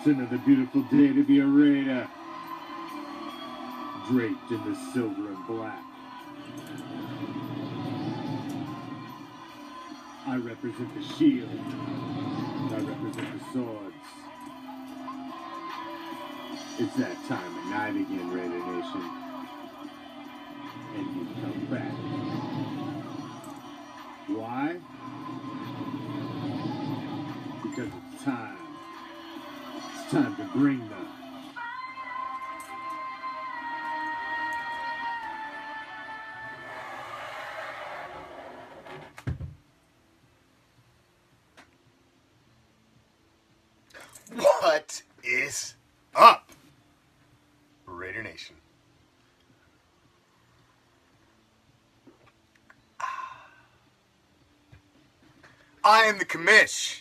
It's another beautiful day to be a Raider. Draped in the silver and black. I represent the shield. I represent the swords. It's that time of night again, Raider Nation. And you come back. Why? Because it's time. It's time to bring them. What is up, Raider Nation? I am the Commish,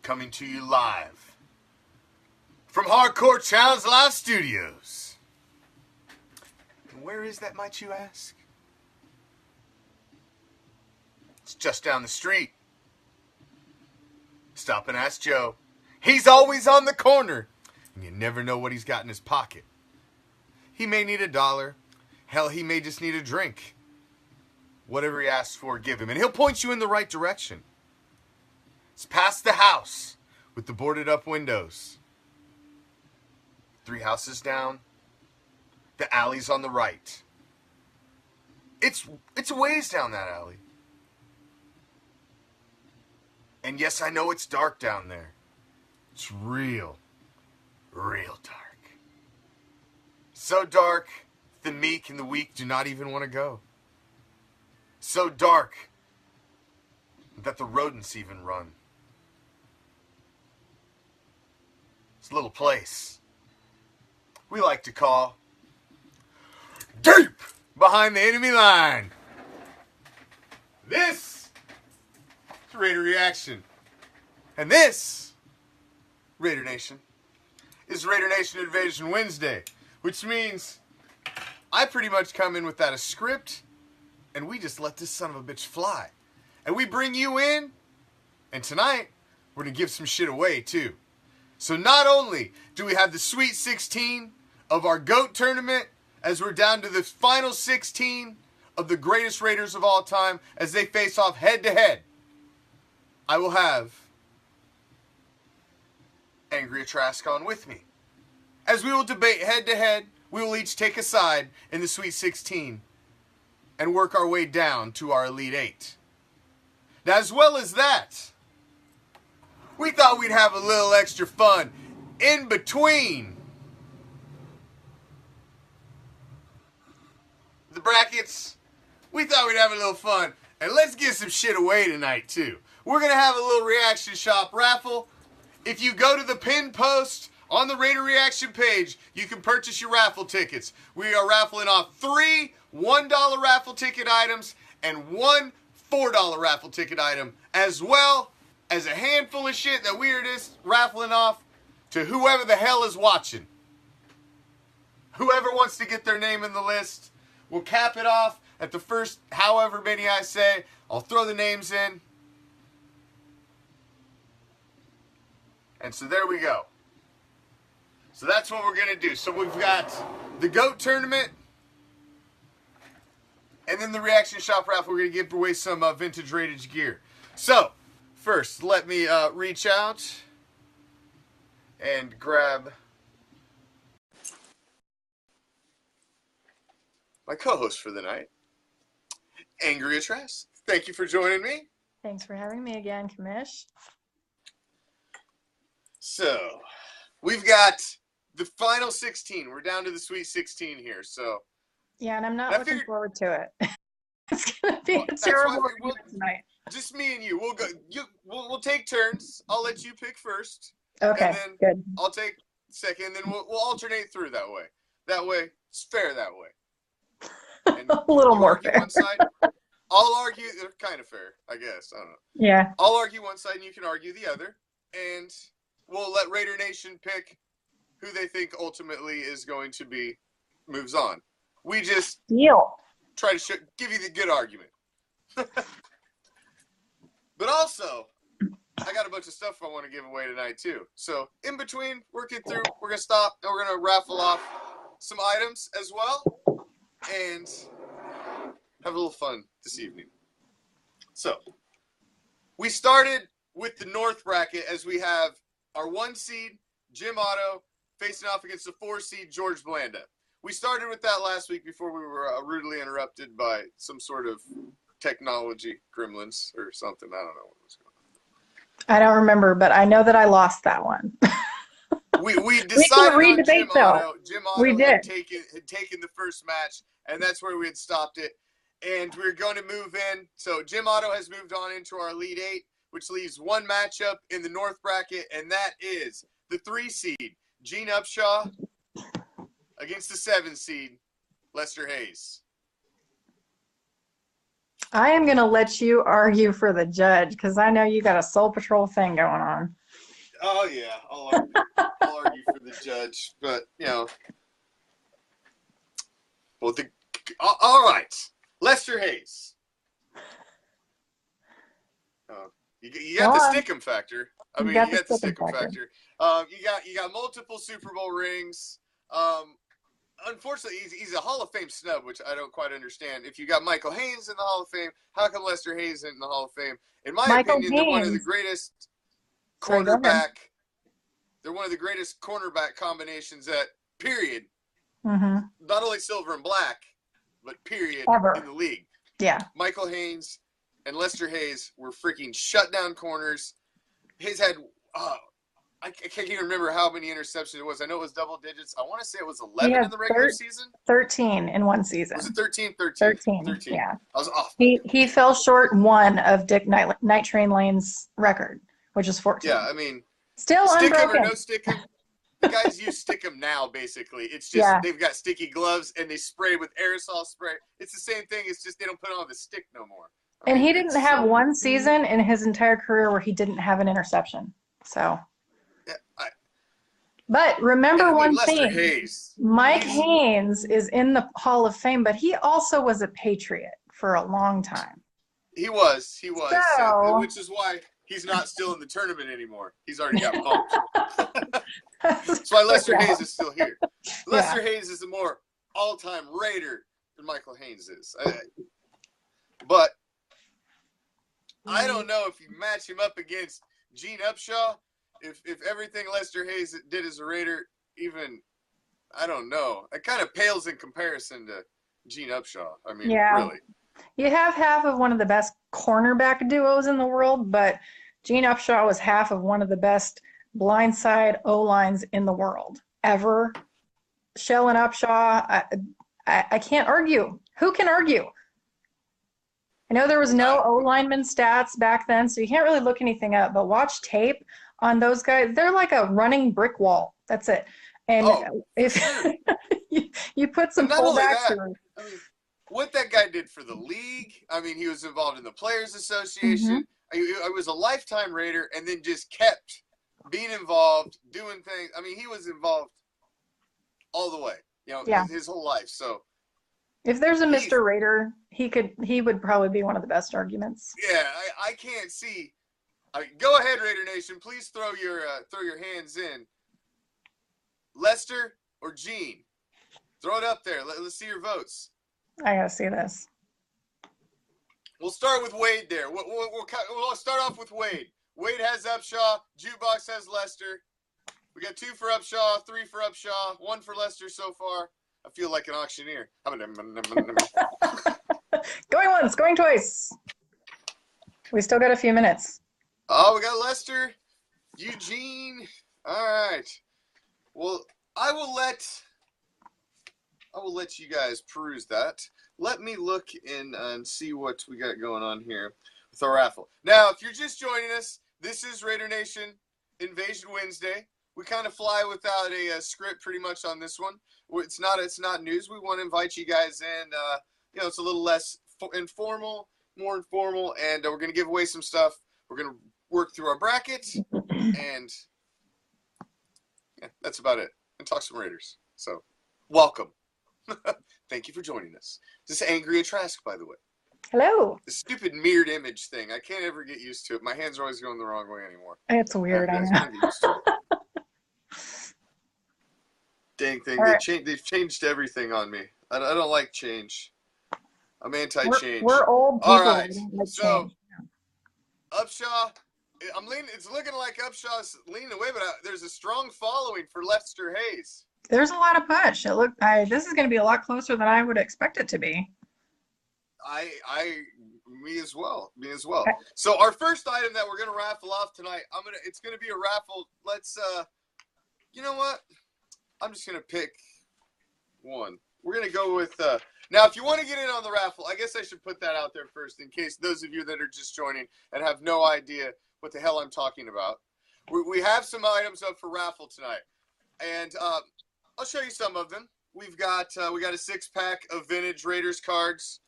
coming to you live from Hardcore Challenge Live Studios. And where is that, might you ask? It's just down the street. Stop and ask Joe. He's always on the corner, and you never know what he's got in his pocket. He may need $1. Hell, he may just need a drink. Whatever he asks for, give him, and he'll point you in the right direction. It's past the house with the boarded up windows. 3 houses down. The alley's on the right. It's a ways down that alley. And yes, I know it's dark down there. It's real dark. So dark, the meek and the weak do not even want to go. So dark that the rodents even run. It's a little place we like to call deep behind the enemy line. This is Raider Reaction. And this, Raider Nation, is Raider Nation Invasion Wednesday, which means I pretty much come in without a script, and we just let this son of a bitch fly. And we bring you in, and tonight, we're going to give some shit away, too. So not only do we have the Sweet 16 of our G.O.A.T tournament, as we're down to the final 16 of the greatest Raiders of all time, as they face off head-to-head, I will have Angria Trask on with me. As we will debate head-to-head, we will each take a side in the Sweet 16 and work our way down to our Elite 8. Now, as well as that, we thought we'd have a little extra fun in between the brackets. We thought we'd have a little fun, and let's give some shit away tonight, too. We're going to have a little reaction shop raffle. If you go to the pinned post on the Raider Reaction page, you can purchase your raffle tickets. We are raffling off 3 $1 raffle ticket items and 1 $4 raffle ticket item, as well as a handful of shit that we are just raffling off to whoever the hell is watching. Whoever wants to get their name in the list, we'll cap it off at the first however many I say. I'll throw the names in. And so there we go. So that's what we're going to do. So we've got the G.O.A.T tournament, and then the reaction shop raffle. We're going to give away some vintage Raiders gear. So, first, let me reach out and grab my co-host for the night, Angria Trask. Thank you for joining me. Thanks for having me again, Commish. So, we've got the final 16. We're down to the Sweet 16 here. So, yeah, and I'm not looking forward to it. It's gonna be a terrible review tonight. Just me and you. We'll go. We'll take turns. I'll let you pick first. Okay. And then good. I'll take second. And then we'll alternate through that way. That way, it's fair that way. And a little more fair. One side. I'll argue. Kind of fair, I guess. I don't know. Yeah. I'll argue one side, and you can argue the other, and we'll let Raider Nation pick who they think ultimately is going to be moves on. We just try to give you the good argument. But also, I got a bunch of stuff I want to give away tonight too. So in between, working through, we're gonna stop and we're gonna raffle off some items as well, and have a little fun this evening. So we started with the North bracket as we have our 1 seed G.O.A.T facing off against the 4 seed George Blanda. We started with that last week before we were rudely interrupted by some sort of technology gremlins or something. I don't know what was going on. I don't remember, but I know that I lost that one. We decided on G.O.A.T had taken the first match, and that's where we had stopped it. And we're going to move in. So G.O.A.T has moved on into our Elite 8, which leaves one matchup in the North bracket, and that is the 3 seed Gene Upshaw against the 7 seed Lester Hayes. I am going to let you argue for the judge because I know you got a Soul Patrol thing going on. Oh, yeah. I'll argue for the judge. But, you know. Well, all right. Lester Hayes. You got the stickum factor. I mean, you got the stickum factor. You got multiple Super Bowl rings. Unfortunately, he's a Hall of Fame snub, which I don't quite understand. If you got Michael Haynes in the Hall of Fame, how come Lester Hayes isn't in the Hall of Fame? In my opinion, they're one of the greatest cornerback. They're one of the greatest cornerback combinations at period. Mm-hmm. Not only silver and black, but period in the league. Yeah. Michael Haynes and Lester Hayes were freaking shutdown corners. Hayes had I can't even remember how many interceptions it was. I know it was double digits. I want to say it was 11 in the regular season. 13 in one season. Was it 13? 13. Yeah. I was off. He fell short one of Dick Night Train Lane's record, which is 14. Yeah, I mean, still stick 'em unbroken. or no stick 'em. The guys use stick 'em now, basically. It's just they've got sticky gloves and they spray with aerosol spray. It's the same thing. It's just they don't put on the stick no more. And he didn't have one season in his entire career where he didn't have an interception. So. Yeah, but remember one thing, Hayes. Mike Haynes is in the Hall of Fame, but he also was a Patriot for a long time. He was, so, which is why he's not still in the tournament anymore. He's already got bumped. That's why Lester Hayes is still here. Lester Hayes is a more all-time Raider than Michael Haynes is. But I don't know if you match him up against Gene Upshaw. If everything Lester Hayes did as a Raider, even, I don't know. It kind of pales in comparison to Gene Upshaw. I mean, really. You have half of one of the best cornerback duos in the world, but Gene Upshaw was half of one of the best blindside O-lines in the world ever. Shell and Upshaw, I can't argue. Who can argue? I know there was no O-lineman stats back then, so you can't really look anything up, but watch tape on those guys. They're like a running brick wall. That's it. And if you put some fullbacks through. I mean, what that guy did for the league, I mean, he was involved in the Players Association. I was a lifetime Raider and then just kept being involved, doing things. I mean, he was involved all the way, his whole life. So if there's a Mr. Raider, he would probably be one of the best arguments. Yeah, I can't see. Go ahead, Raider Nation. Please throw your hands in. Lester or Gene? Throw it up there. Let's see your votes. I gotta see this. We'll start with Wade there. We'll start off with Wade. Wade has Upshaw. Jukebox has Lester. We got 2 for Upshaw, 3 for Upshaw, 1 for Lester so far. I feel like an auctioneer. Going once, going twice. We still got a few minutes. Oh, we got Lester, Eugene. All right. Well, I will let you guys peruse that. Let me look in and see what we got going on here with our raffle. Now, if you're just joining us, this is Raider Nation Invasion Wednesday. We kind of fly without a script pretty much on this one. It's not news. We want to invite you guys in. It's a little less informal, more informal, and we're going to give away some stuff. We're going to work through our bracket, and that's about it. And talk some Raiders. So, welcome. Thank you for joining us. This is Angria Trask, by the way. Hello. The stupid mirrored image thing. I can't ever get used to it. My hands are always going the wrong way anymore. It's weird, I know. Gotta get used to it. Dang thing. All right. They've changed everything on me. I don't like change. I'm anti-change. We're old people. All right. We don't like So, change. Upshaw, I'm leaning. It's looking like Upshaw's leaning away, but there's a strong following for Lester Hayes. There's a lot of punch. This is going to be a lot closer than I would expect it to be. Me as well. So our first item that we're gonna raffle off tonight, it's gonna be a raffle. Let's you know what? I'm just gonna pick one. We're gonna go with now. If you want to get in on the raffle, I guess I should put that out there first, in case those of you that are just joining and have no idea what the hell I'm talking about. We have some items up for raffle tonight, and I'll show you some of them. We got a 6-pack of vintage Raiders cards.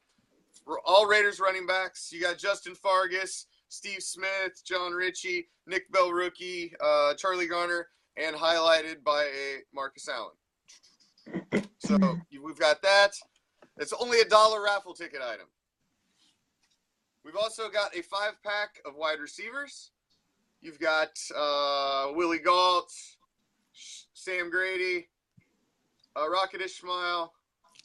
We're all Raiders running backs. You got Justin Fargas, Steve Smith, John Ritchie, Nick Bell rookie, Charlie Garner, and highlighted by a Marcus Allen. So we've got that. It's only $1 raffle ticket item. We've also got a 5-pack of wide receivers. You've got Willie Gault, Sam Grady, Rocket Ishmael,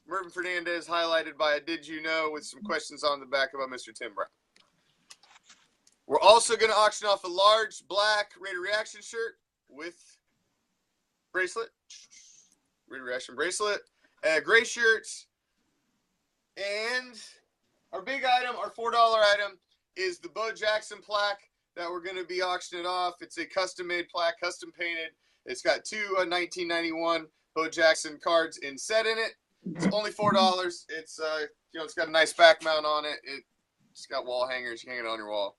Mervin Fernandez, highlighted by a Did You Know with some questions on the back about Mr. Tim Brown. We're also going to auction off a large black Raider Reaction shirt with bracelet, Raider Reaction bracelet, gray shirts, and our big item, our $4 item, is the Bo Jackson plaque that we're going to be auctioning off. It's a custom-made plaque, custom painted. It's got 2 1991 Bo Jackson cards inset in it. It's only $4. It's it's got a nice back mount on it. It's got wall hangers. You can hang it on your wall.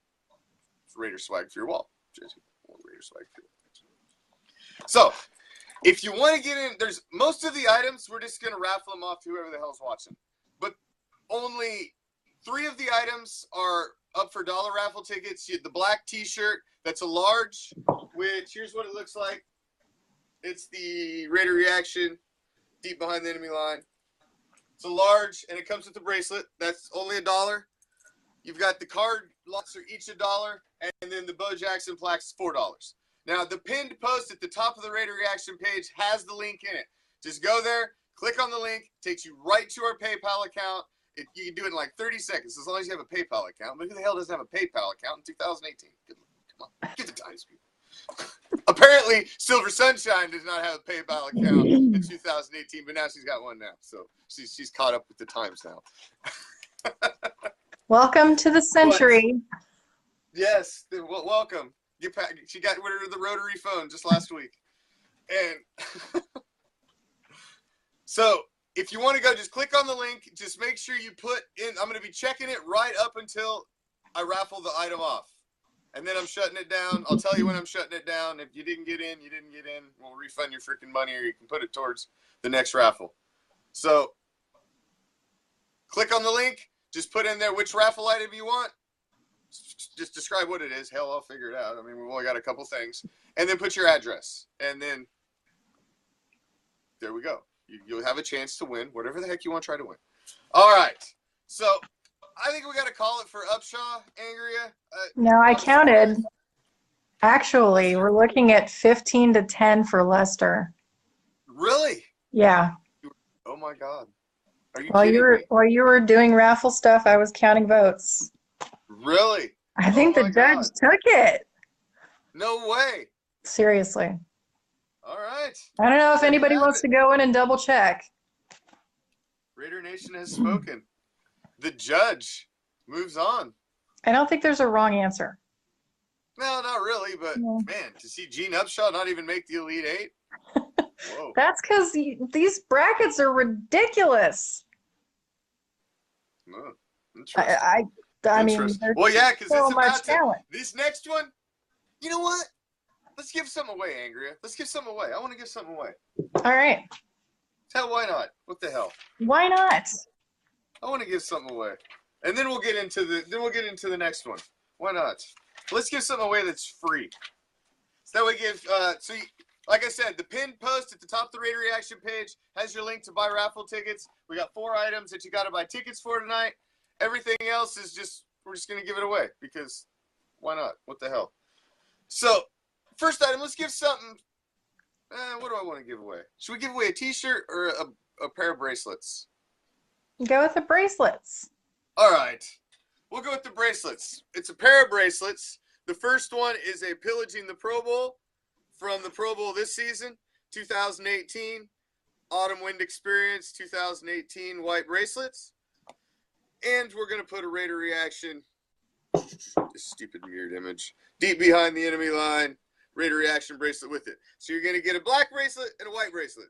It's Raider swag for your wall. Raider swag for your wall. So, if you want to get in, there's most of the items we're just gonna raffle them off to whoever the hell's watching. But only 3 of the items are up for $1 raffle tickets. You have the black T-shirt that's a large, which here's what it looks like. It's the Raider Reaction, deep behind the enemy line. It's a large, and it comes with the bracelet. That's only $1. You've got the card lots are each $1, and then the Bo Jackson plaques $4. Now, the pinned post at the top of the Raider Reaction page has the link in it. Just go there, click on the link, takes you right to our PayPal account. You can do it in like 30 seconds, as long as you have a PayPal account. But who the hell doesn't have a PayPal account in 2018? Come on, get the times, people. Apparently, Silver Sunshine does not have a PayPal account in 2018, but now she's got one now. So she's caught up with the times now. Welcome to the century. Yes, welcome. She got rid of the rotary phone just last week. And so if you want to go, just click on the link. Just make sure you put in, I'm going to be checking it right up until I raffle the item off. And then I'm shutting it down. I'll tell you when I'm shutting it down. If you didn't get in, you didn't get in. We'll refund your freaking money, or you can put it towards the next raffle. So click on the link. Just put in there which raffle item you want. Just describe what it is. Hell, I'll figure it out. I mean, we've only got a couple things. And then put your address. And then there we go. You'll have a chance to win whatever the heck you want to try to win. All right. So I think we got to call it for Upshaw, Angria. No, I counted. Actually, we're looking at 15-10 for Lester. Really? Yeah. Oh my God. Are you kidding me? While you were doing raffle stuff, I was counting votes. Really? I think the judge took it. No way. Seriously. All right. I don't know if anybody wants to go in and double check. Raider Nation has spoken. The judge moves on. I don't think there's a wrong answer. No, not really, but man, to see Gene Upshaw not even make the Elite Eight. Whoa. That's because these brackets are ridiculous. Oh, interesting. I mean, well, yeah, because so it's much about talent. This next one. You know what? Let's give some away, Angria. Let's give some away. I want to give something away. All right. Hell, why not? What the hell? Why not? I want to give something away, and then we'll get into the next one. Why not? Let's give something away that's free. So that way, like I said, the pinned post at the top of the Raider Reaction page has your link to buy raffle tickets. We got 4 items that you got to buy tickets for tonight, Everything else is just, we're just going to give it away because why not? What the hell? So, first item, let's give something. What do I want to give away? Should we give away a t-shirt or a pair of bracelets? Go with the bracelets. All right. We'll go with the bracelets. It's a pair of bracelets. The first one is a Pillaging the Pro Bowl from the Pro Bowl this season, 2018. Autumn Wind Experience 2018 white bracelets. And we're going to put a Raider Reaction, this stupid weird image, deep behind the enemy line, Raider Reaction bracelet with it. So you're going to get a black bracelet and a white bracelet,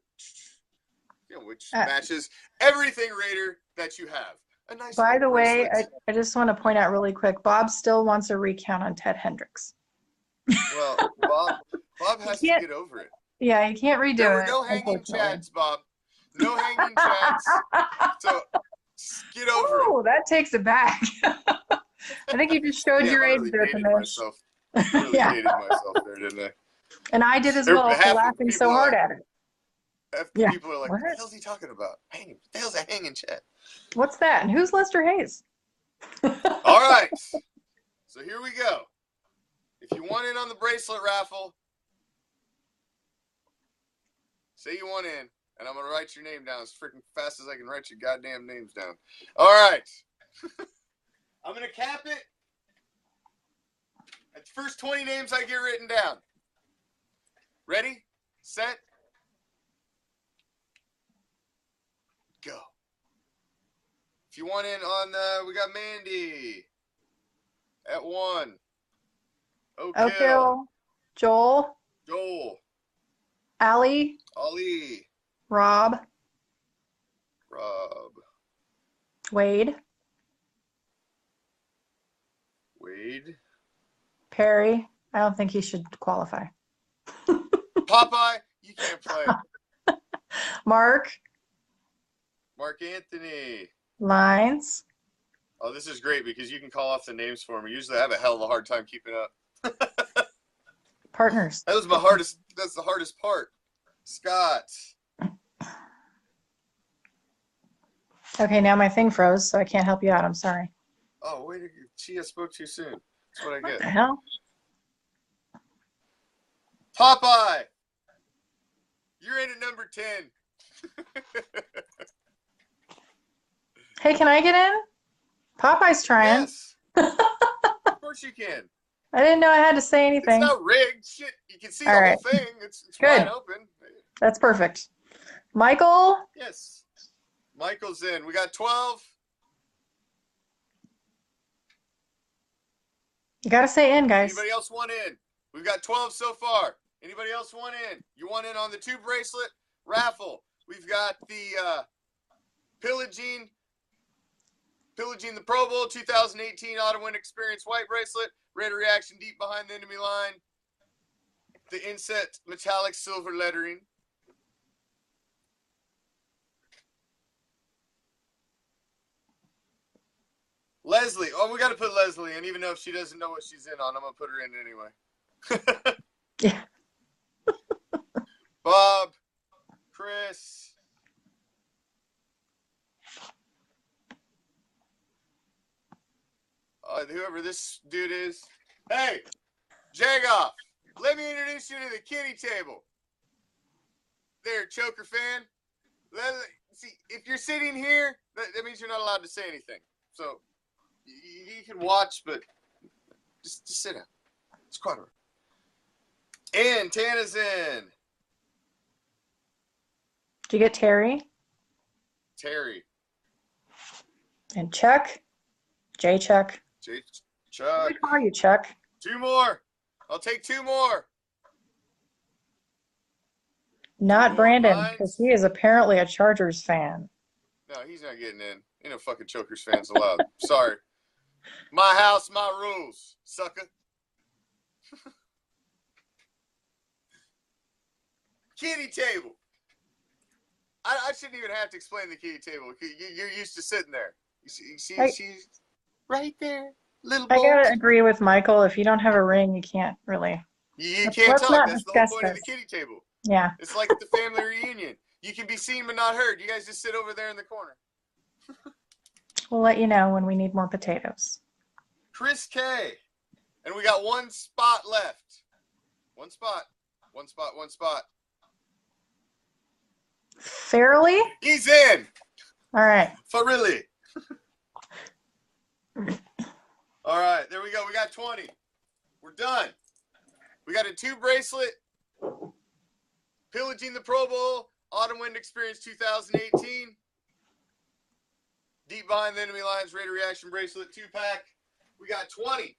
which matches everything Raider that you have. A nice. By the way, I just want to point out really quick, Bob still wants a recount on Ted Hendricks. Well, Bob has to get over it. Yeah, he can't redo it. There were no hanging chads, Bob. No hanging chads. So get over it. Oh, that takes it back. I think you just showed your age there, Commish. I really dated myself there, didn't I? And I did as well for laughing so hard at it. People are like, what the hell's he talking about? Hanging. What the hell's a hanging chat? What's that? And who's Lester Hayes? All right. So here we go. If you want in on the bracelet raffle, say you want in, and I'm going to write your name down as freaking fast as I can write your goddamn names down. All right. I'm going to cap it at the first 20 names I get written down. Ready? Set? Go. If you want in on we got Mandy at 1. O'Kill. Joel. Ali. Rob. Wade. Perry. I don't think he should qualify. Popeye, you can't play. Mark Anthony. Lines. Oh, this is great because you can call off the names for me. Usually I have a hell of a hard time keeping up. Partners. That's the hardest part. Scott. Okay, now my thing froze, so I can't help you out. I'm sorry. Oh, wait. Chia spoke too soon. That's what I get. What the hell? Popeye. You're in at number 10. Hey, can I get in? Popeye's trying. Yes. Of course you can. I didn't know I had to say anything. It's not rigged. Shit, you can see the All right. whole thing. It's Good. wide open. That's perfect. Michael? Yes. Michael's in. We got 12. You got to say in, guys. Anybody else want in? We've got 12 so far. Anybody else want in? You want in on the 2 bracelet raffle? We've got the Pillaging the Pro Bowl 2018 Autumn Wind Experience white bracelet. Raider Reaction deep behind the enemy line. The inset metallic silver lettering. Leslie. Oh, we got to put Leslie in, even though if she doesn't know what she's in on. I'm going to put her in anyway. Yeah. Bob. Chris. Whoever this dude is. Hey, Jagoff, let me introduce you to the kitty table. There, Choker fan. See, if you're sitting here, that means you're not allowed to say anything. So you can watch, but just sit down. It's quiet. And Tana's in. Did you get Terry? Terry. And Chuck? J. Chuck. Chuck. How are you, Chuck? 2 more. I'll take 2 more. Not Brandon, because he is apparently a Chargers fan. No, he's not getting in. Ain't no fucking Chokers fans allowed. Sorry. My house, my rules, sucker. Kitty table. I shouldn't even have to explain the kitty table. You're used to sitting there. You see she's right there. Little boy. I gotta agree with Michael. If you don't have a ring, you can't really. You can't talk. That's the whole point of the kitty table. Yeah. It's like the family reunion. You can be seen but not heard. You guys just sit over there in the corner. We'll let you know when we need more potatoes. Chris K. And we got one spot left. One spot. Fairly? He's in. All right. For really. All right, there we go. We got 20. We're done. We got a 2 bracelet. Pillaging the Pro Bowl. Autumn Wind Experience 2018. Deep Behind the Enemy Lines Raider Reaction Bracelet 2-pack. We got 20.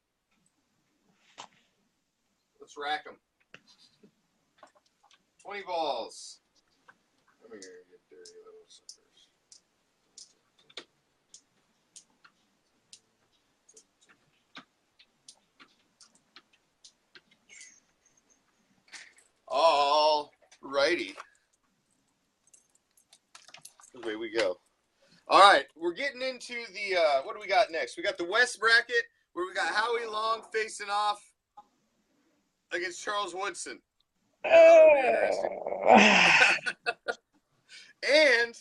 Let's rack them. 20 balls. Come here, you dirty little suckers. All righty. Away we go. All right, we're getting into the, what do we got next? We got the West bracket, where we got Howie Long facing off against Charles Woodson. And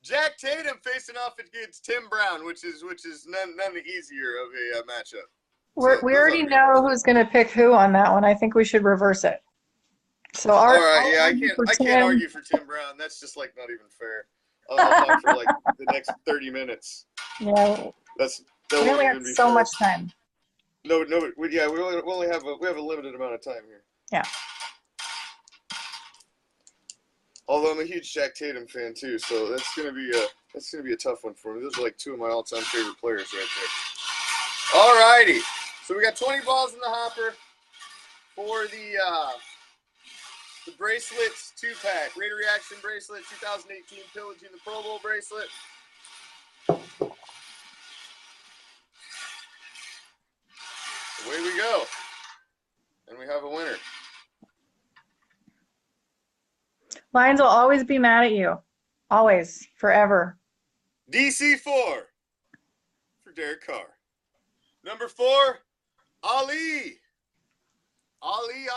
Jack Tatum facing off against Tim Brown, which is none the easier of a matchup. We already know who's going to pick who on that one. I think we should reverse it. So all right, yeah, I can't argue for Tim Brown. That's just like not even fair. I'll talk for like the next 30 minutes. Yeah, we only have so much time. No, we only have a limited amount of time here. Yeah. Although I'm a huge Jack Tatum fan too, so that's gonna be a tough one for me. Those are like 2 of my all-time favorite players right there. All righty, so we got 20 balls in the hopper for the bracelets 2-pack. Raider Reaction Bracelet 2018 Pillaging the Pro Bowl bracelet. Away we go. And we have a winner. Lions will always be mad at you. Always. Forever. DC4 for Derek Carr. Number 4, Ali. Ali.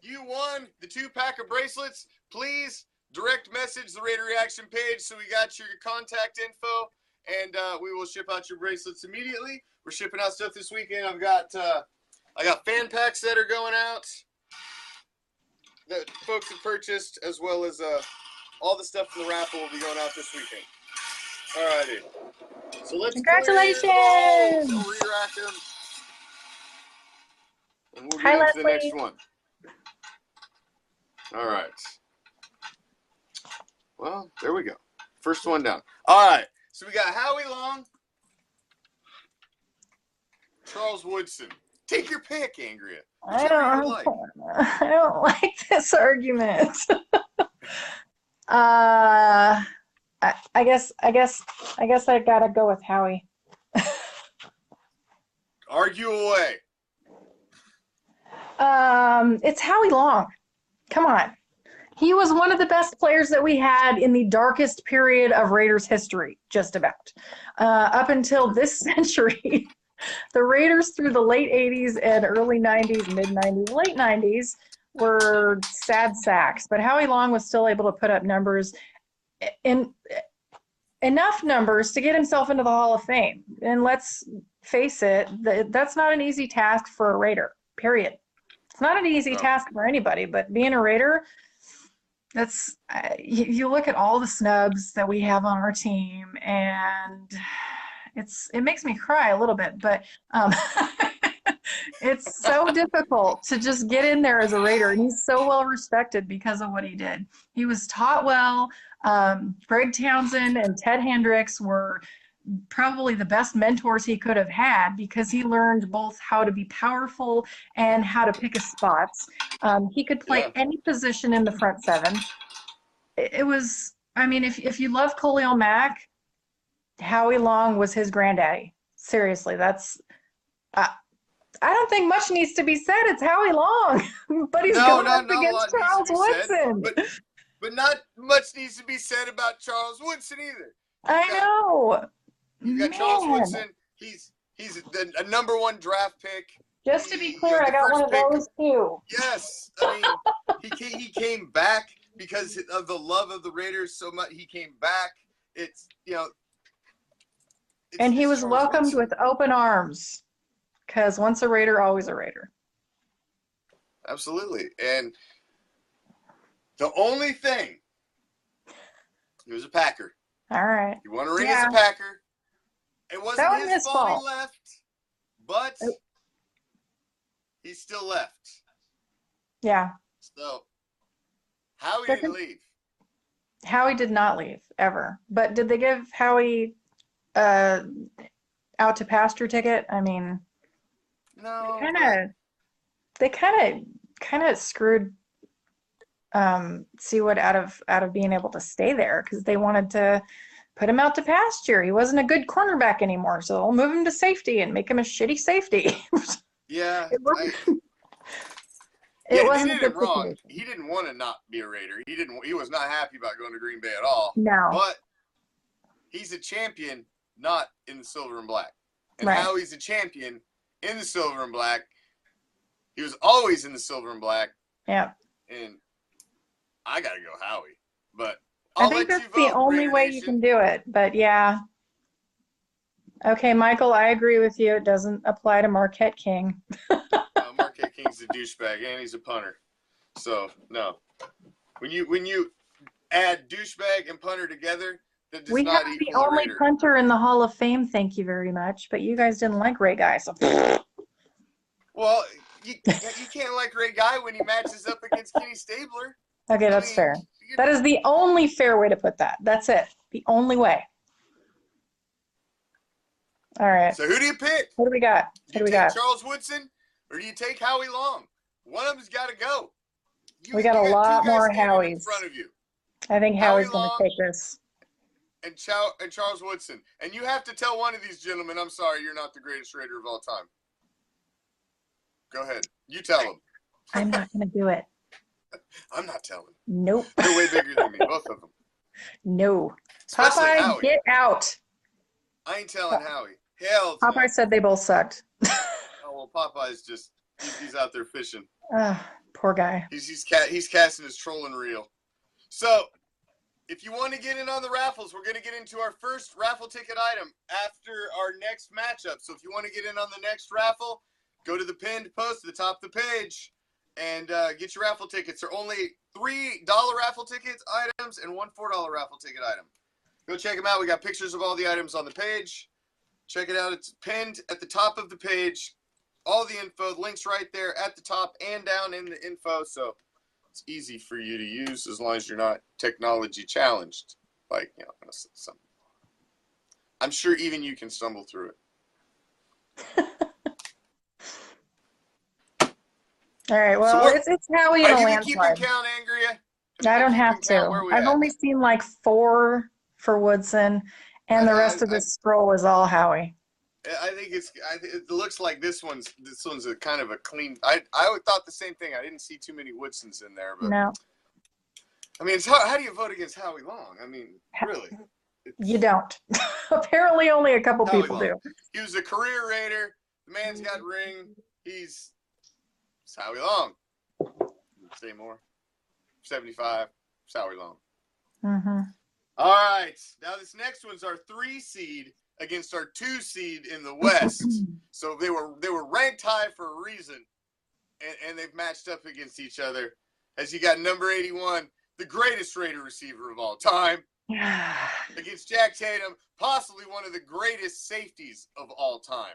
You won the 2-pack of bracelets. Please direct message the Raider Reaction page so we got your contact info, and we will ship out your bracelets immediately. We're shipping out stuff this weekend. I got fan packs that are going out that folks have purchased, as well as all the stuff from the raffle will be going out this weekend. All righty. So let's congratulations. We'll re-rack them. And we'll get into the next one. All right. Well, there we go. First one down. All right. So we got Howie Long, Charles Woodson. Take your pick, Angria. I don't like this argument. I guess I gotta go with Howie. Argue away. It's Howie Long. Come on. He was one of the best players that we had in the darkest period of Raiders history, just about. Up until this century, the Raiders through the late 80s and early 90s, mid 90s, late 90s were sad sacks. But Howie Long was still able to put up numbers, enough numbers to get himself into the Hall of Fame. And let's face it, that's not an easy task for a Raider, period. It's not an easy task for anybody, but being a Raider, that's you look at all the snubs that we have on our team, and it makes me cry a little bit, but it's so difficult to just get in there as a Raider, and he's so well respected because of what he did. He was taught well. Greg Townsend and Ted Hendricks were probably the best mentors he could have had, because he learned both how to be powerful and how to pick his spots. He could play any position in the front seven. It was, I mean, if you love Khalil Mack, Howie Long was his granddaddy. Seriously, that's, I don't think much needs to be said. It's Howie Long, but he's going up against Charles Woodson. But not much needs to be said about Charles Woodson either. I know. You got Charles Woodson. He's a number 1 draft pick. Just to be clear, I got one of those too. Yes, I mean he came back because of the love of the Raiders so much. He came back. It's And he it's was Charles welcomed Woodson. with open arms because once a Raider, always a Raider. Absolutely. And the only thing, he was a Packer. All right. He won a ring Yeah. as a Packer. It That wasn't wasn't his his fault he fault. left, but Oh. he still left. Yeah. So, Howie There didn't can- leave. Howie did not leave ever. But did they give Howie out to pasture ticket? I mean, No. they kind of screwed Seawood out of being able to stay there because they wanted to put him out to pasture. He wasn't a good cornerback anymore, so they'll move him to safety and make him a shitty safety. Yeah. It wasn't. Yeah, It wasn't they a did good him wrong. situation. He didn't want to not be a Raider. He was not happy about going to Green Bay at all. No. But he's a champion, not in the silver and black. And Right. Howie's a champion in the silver and black. He was always in the silver and black. Yeah. And I gotta go Howie. But I I'll think let that's you the vote, only Raider way you Nation. can do it. But yeah. Okay, Michael, I agree with you. It doesn't apply to Marquette King. Marquette King's a douchebag and he's a punter. So no. When you add douchebag and punter together, that does We not have the equal a only Raider. punter in the Hall of Fame, thank you very much. But you guys didn't like Ray Guy, so Well, you can't like Ray Guy when he matches up against Kenny Stabler. okay, that's fair. That is the only fair way to put that. That's it. The only way. All right. So who do you pick? What do we got? Do you take Charles Woodson or do you take Howie Long? One of them's got to go. We got a lot two guys more standing in Howies. front of you, I think Howie Howie's going Long. to take this. and Charles Woodson. And you have to tell one of these gentlemen, I'm sorry, you're not the greatest Raider of all time. Go ahead. You tell him. I'm not going to do it. I'm not telling. Nope. They're way bigger than me, both of them. No. Especially Popeye, Howie. get out. I ain't telling Howie. Hell to Popeye no. said they both sucked. Oh, well, Popeye's just, he's out there fishing. Poor guy. He's casting his trolling reel. So, if you want to get in on the raffles, we're going to get into our first raffle ticket item after our next matchup. So, if you want to get in on the next raffle, go to the pinned post at the top of the page and get your raffle tickets. There are only $3 raffle tickets items and one $4 raffle ticket item. Go check them out. We got pictures of all the items on the page. Check it out. It's pinned at the top of the page. All the info, links right there at the top and down in the info. So it's easy for you to use as long as you're not technology challenged. Like, you know, some. I'm sure even you can stumble through it. All right. Well, So it's Howie and a are you keeping landslide. count, Angria? I don't have to. I've only seen like 4 for Woodson, and the rest of this scroll is all Howie. I think it looks like this one's a kind of a clean. I thought the same thing. I didn't see too many Woodsons in there, but No, I mean, how do you vote against Howie Long? I mean, really? you don't. Apparently, only a couple Howie people Long. do. He was a career Raider. The man's got ring. It's Howie Long. Say more. 75. It's Howie Long. Mm-hmm. All right. Now this next one's our 3 seed against our 2 seed in the West. So they were ranked high for a reason, and they've matched up against each other. As you got number 81, the greatest Raider receiver of all time, against Jack Tatum, possibly one of the greatest safeties of all time.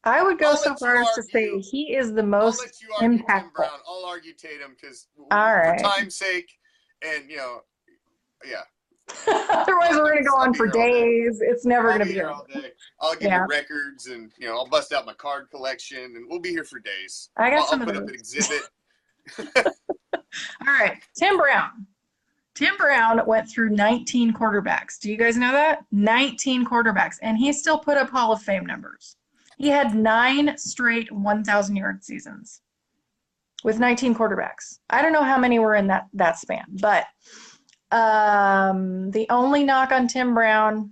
I would go I'll so let you far as to say argue. he is the I'll most let you argue Tim impactful. Brown. I'll argue Tatum because All right. for time's sake, and yeah. Otherwise, we're going to go on for days. It's never I'll going to be be here over. all day. I'll give you records, and I'll bust out my card collection, and we'll be here for days. I got I'll some of put up those. an exhibit. All right, Tim Brown. Tim Brown went through 19 quarterbacks. Do you guys know that? 19 quarterbacks, and he still put up Hall of Fame numbers. He had 9 straight 1,000-yard seasons with 19 quarterbacks. I don't know how many were in that span, but the only knock on Tim Brown,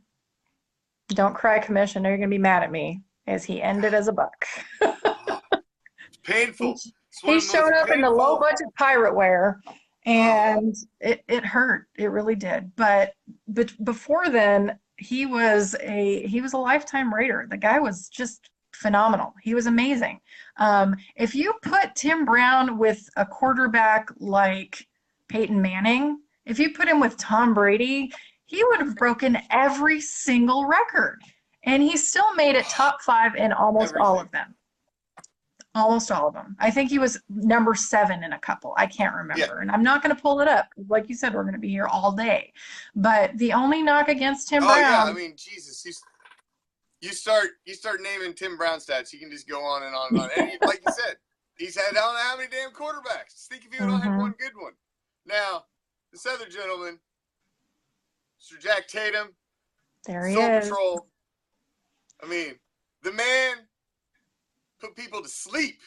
don't cry, Commish, I know you're going to be mad at me, is he ended as a Buck. It's painful. He showed up in the low-budget pirate wear, and it hurt. It really did. But before then, he was a lifetime Raider. The guy was just phenomenal. He was amazing. If you put Tim Brown with a quarterback like Peyton Manning, if you put him with Tom Brady, he would have broken every single record. And he still made it top 5 in almost all Everything. of them. Almost all of them. I think he was number 7 in a couple. I can't remember. Yeah. And I'm not going to pull it up. Like you said, we're going to be here all day. But the only knock against Tim Oh yeah, Brown. I mean, Jesus, you start naming Tim Brown stats, you can just go on and on and on. And like you said, he's had I don't know how many damn quarterbacks. Think if he would have had one good one. Now, this other gentleman, Mr. Jack Tatum, There he Soul is. Patrol. I mean, the man put people to sleep.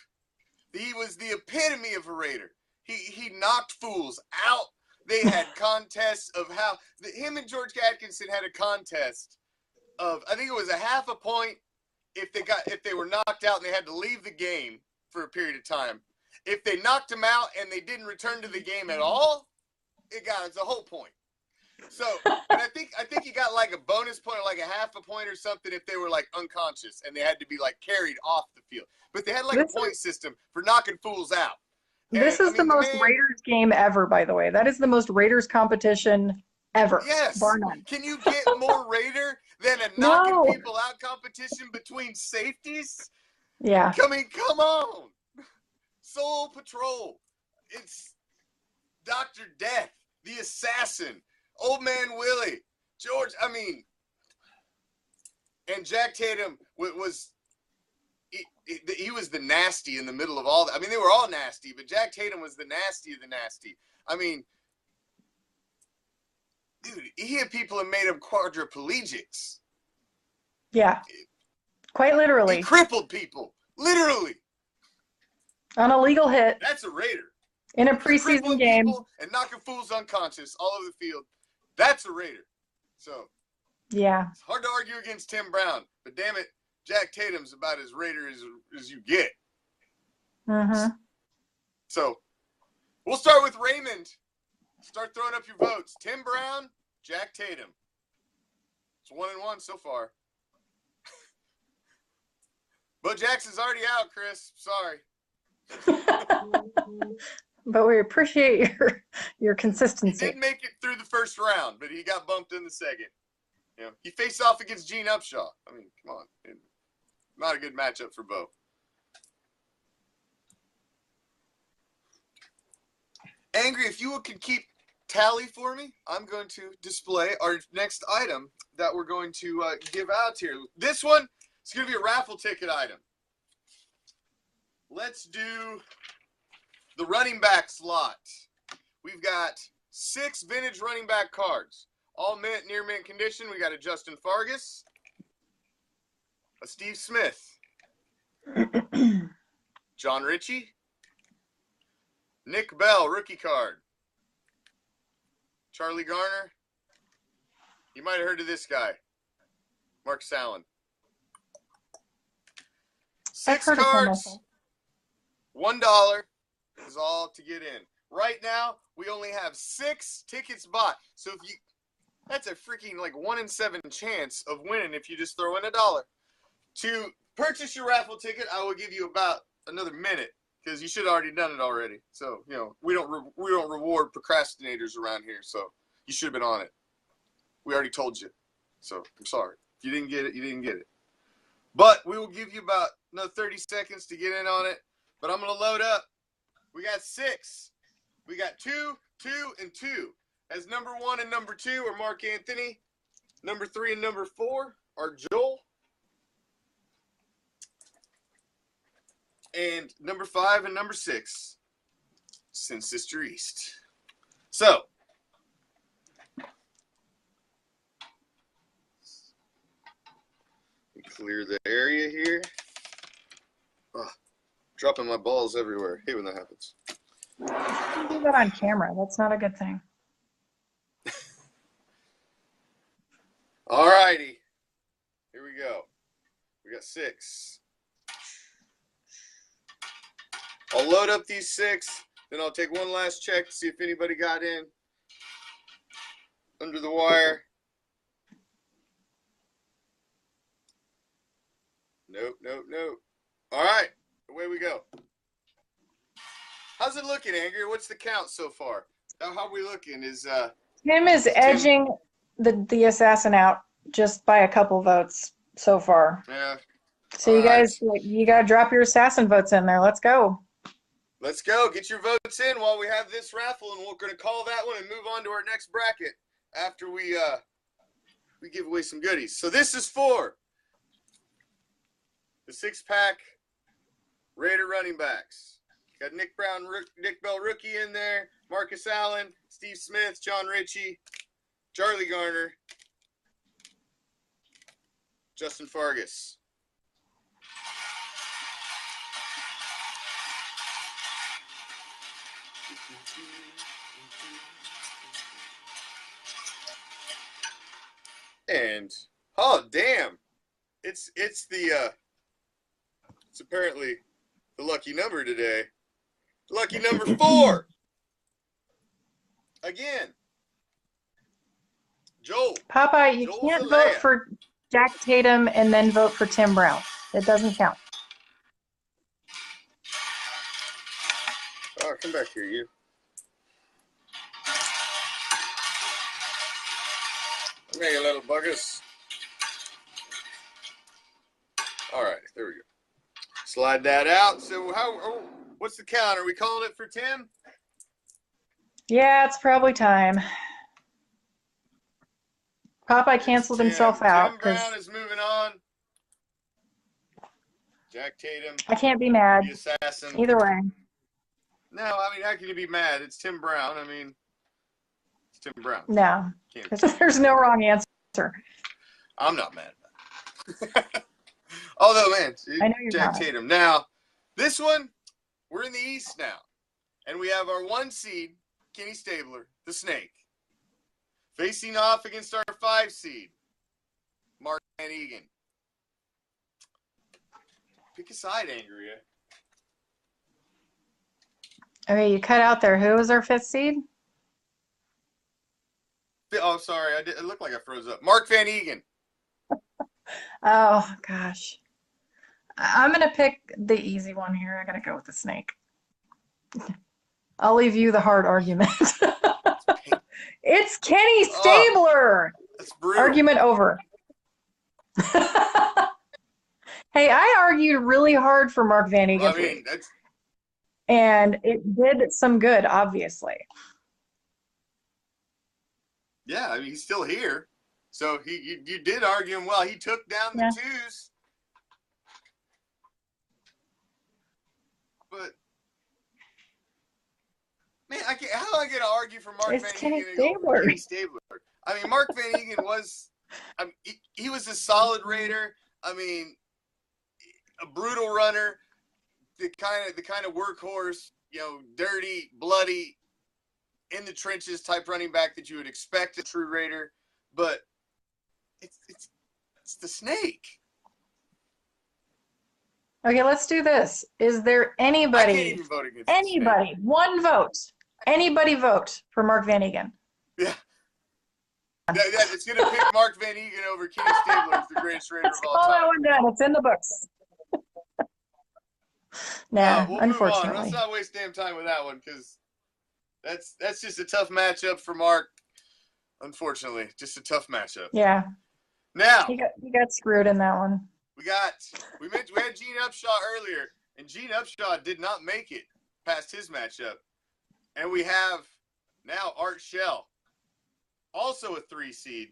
He was the epitome of a Raider. He knocked fools out. They had contests of how him and George Atkinson had a contest of, I think it was a half a point if they were knocked out and they had to leave the game for a period of time. If they knocked them out and they didn't return to the game at all, it's a whole point. So, and I think he got like a bonus point or like a half a point or something if they were like unconscious and they had to be like carried off the field. But they had like a point system for knocking fools out. This is the most Raiders game ever, by the way. That is the most Raiders competition ever. Yes. Bar none. Can you get more Raider than a knocking people out competition between safeties? Yeah. I mean, come on. Soul Patrol. It's Dr. Death, the assassin, Old Man Willie, George. I mean, and Jack Tatum was he was the nasty in the middle of all that. I mean, they were all nasty, but Jack Tatum was the nasty of the nasty. I mean, dude, he had people that made him quadriplegics. Yeah. Quite literally. He crippled people. Literally. On a legal hit. That's a Raider. In a preseason game. And knocking fools unconscious all over the field. That's a Raider. So. Yeah. It's hard to argue against Tim Brown, but damn it, Jack Tatum's about as Raider as you get. Mm-hmm. So, we'll start with Raymond. Start throwing up your votes. Tim Brown, Jack Tatum. It's 1-1 so far. Bo Jackson's already out, Chris. Sorry. But we appreciate your consistency. He did make it through the first round, but he got bumped in the second. You know, he faced off against Gene Upshaw. I mean, come on. Not a good matchup for Bo. Angry, if you can keep tally for me, I'm going to display our next item that we're going to give out here. This one is going to be a raffle ticket item. Let's do the running back slot. We've got 6 vintage running back cards. All mint, near mint condition. We got a Justin Fargas, a Steve Smith, John Ritchie, Nick Bell, rookie card, Charlie Garner. You might have heard of this guy, Mark Sallin. 6 cards, $1 is all to get in. Right now, we only have 6 tickets bought. So if you that's a freaking like 1 in 7 chance of winning if you just throw in $1. To purchase your raffle ticket, I will give you about another minute because you should have already done it already. So, you know, we don't reward procrastinators around here. So you should have been on it. We already told you. So I'm sorry. If you didn't get it, you didn't get it. But we will give you about another 30 seconds to get in on it. But I'm going to load up. We got 6. We got 2, 2, and 2. As number 1 and number 2 are Mark Anthony. Number 3 and number 4 are Joel. And number 5 and number 6, Sin Sister East. So, clear the area here. Oh, dropping my balls everywhere. I hate when that happens. Don't do that on camera. That's not a good thing. All righty. Here we go. We got 6. I'll load up these 6. Then I'll take one last check to see if anybody got in under the wire. Nope. All right, away we go. How's it looking, Angria? What's the count so far? How are we looking? Tim is edging the assassin out just by a couple votes so far. Yeah. So you guys, you got to drop your assassin votes in there. Let's go. Let's go. Get your votes in while we have this raffle, and we're going to call that one and move on to our next bracket after we give away some goodies. So this is for the 6-pack Raider running backs. Got Nick Bell rookie in there, Marcus Allen, Steve Smith, John Ritchie, Charlie Garner, Justin Fargas. And oh damn, it's apparently the lucky number today. Lucky number 4. Again. Joel. Popeye, you can't vote for Jack Tatum and then vote for Tim Brown. It doesn't count. Oh, come back here, you. Come here, you little buggers. All right, there we go. Slide that out. So what's the count? Are we calling it for Tim? Yeah, it's probably time. Popeye canceled himself out. Tim Brown is moving on. Jack Tatum. I can't be mad. The assassin. Either way. No, I mean, how can you be mad? It's Tim Brown. I mean, it's Tim Brown. No. There's no wrong answer. I'm not mad about it. Although, man, I know you're Jack not. Tatum. Now, this one, we're in the East now. And we have our 1 seed, Kenny Stabler, the Snake, facing off against our 5 seed, Mark Van Egan. Pick a side, Angria. Okay, you cut out there. Who was our 5th seed? Oh, sorry. It looked like I froze up. Mark Van Egan. Oh, gosh. I'm going to pick the easy one here. I got to go with the Snake. I'll leave you the hard argument. It's Kenny Stabler. That's brutal. Argument over. Hey, I argued really hard for Mark Van Egan. Well, I mean, and it did some good, obviously. Yeah, I mean, he's still here. So you did argue him well. He took down the 2s. But man, how do I get to argue for Mark Van Egan? Kenny Stabler. I mean, Mark Van Egan was, he was a solid Raider. I mean, a brutal runner, the kind of workhorse, dirty, bloody, in the trenches type running back that you would expect a true Raider. But it's the Snake. Okay, let's do this. Is there anybody? I can't even vote against anybody? One vote. Anybody vote for Mark Van Egan? Yeah. It's going to pick Mark Van Egan over Kenny Stabler as the greatest Raider of all time. Call that one done. It's in the books. We'll unfortunately. move on. Let's not waste damn time with that one because that's just a tough matchup for Mark. Unfortunately, just a tough matchup. Yeah. Now he got screwed in that one. We had Gene Upshaw earlier, and Gene Upshaw did not make it past his matchup. And we have now Art Shell, also a 3 seed,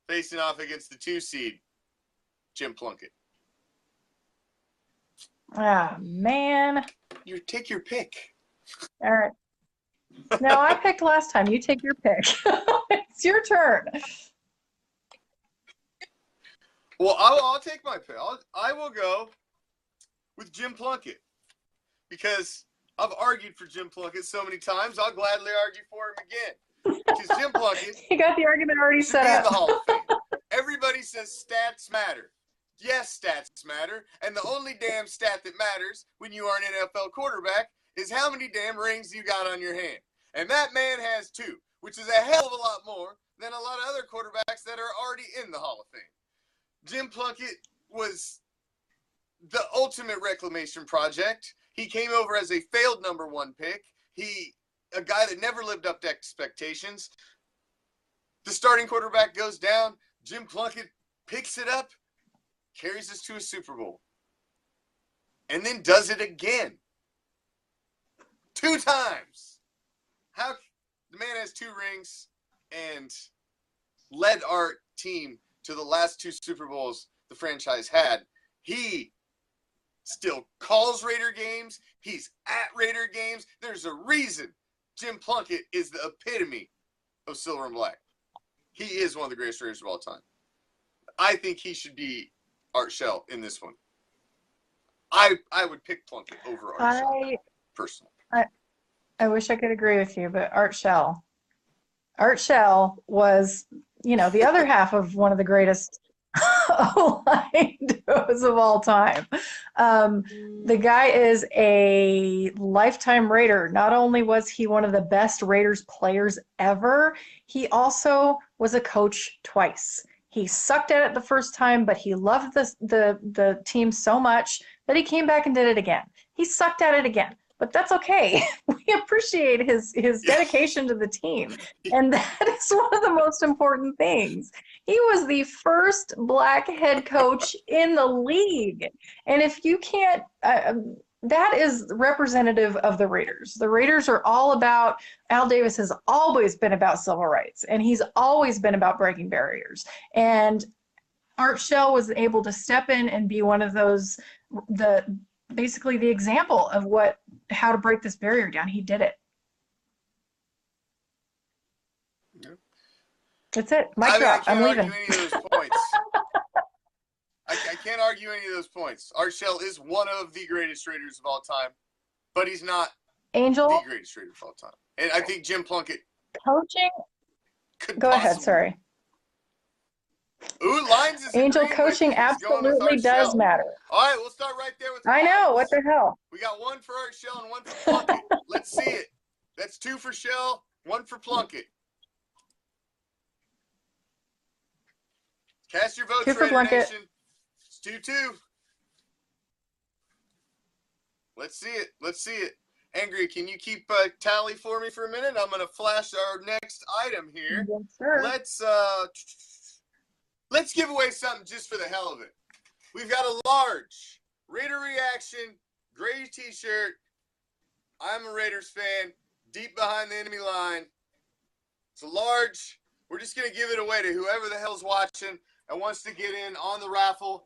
facing off against the 2 seed, Jim Plunkett. Ah, man. You take your pick. All right. No, I picked last time. You take your pick. It's your turn. Well, I'll take my pick. I will go with Jim Plunkett because I've argued for Jim Plunkett so many times. I'll gladly argue for him again. Because Jim Plunkett, you got the argument already set up. In the Hall of Fame. Everybody says stats matter. Yes, stats matter. And the only damn stat that matters when you are an NFL quarterback is how many damn rings you got on your hand. And that man has 2, which is a hell of a lot more than a lot of other quarterbacks that are already in the Hall of Fame. Jim Plunkett was the ultimate reclamation project. He came over as a failed #1 pick. A guy that never lived up to expectations. The starting quarterback goes down. Jim Plunkett picks it up, carries us to a Super Bowl, and then does it again. 2 times. How the man has 2 rings and led our team to the last 2 Super Bowls the franchise had. He still calls Raider games. He's at Raider games. There's a reason Jim Plunkett is the epitome of silver and black. He is one of the greatest Raiders of all time. I think he should be Art Shell in this one. I would pick Plunkett over Art Shell, personally. I wish I could agree with you, but Art Shell was, the other half of one of the greatest O-line duos of all time. The guy is a lifetime Raider. Not only was he one of the best Raiders players ever, he also was a coach twice. He sucked at it the first time, but he loved the team so much that he came back and did it again. He sucked at it again, but that's okay. We appreciate his dedication to the team, and that is one of the most important things. He was the first black head coach in the league, and if you can't, that is representative of the Raiders. The Raiders are all about, Al Davis has always been about civil rights, and he's always been about breaking barriers. And Art Shell was able to step in and be one of those, basically the example of how to break this barrier down. He did it. Yeah. That's it. Mic drop. I'm leaving. I can't argue any of those points. Art Shell is one of the greatest Raiders of all time, but he's not the greatest Raider of all time. And I think Jim Plunkett coaching. Go ahead. Sorry. Ooh, Lines is Angel, coaching absolutely does matter. All right, we'll start right there with I Lines. know. What the hell? We got 1 for Art Shell and 1 for Plunkett. Let's see it. That's 2 for Shell, 1 for Plunkett. Cast your votes, 2 for Raider Plunkett. Nation. It's 2-2. Let's see it. Let's see it. Angria, can you keep tally for me for a minute? I'm going to flash our next item here. Yes, sir. Let's give away something just for the hell of it. We've got a large Raider Reaction gray t-shirt. I'm a Raiders fan, deep behind the enemy line. It's a large. We're just going to give it away to whoever the hell's watching and wants to get in on the raffle.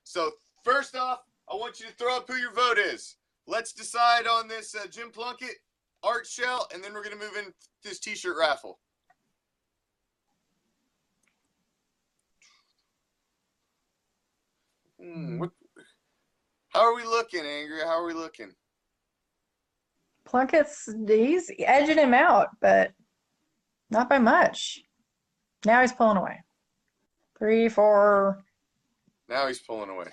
So first off, I want you to throw up who your vote is. Let's decide on this Jim Plunkett, Art Shell, and then we're going to move into this t-shirt raffle. How are we looking, Angria? How are we looking? He's edging him out, but not by much. Now he's pulling away. 3, 4. Now he's pulling away.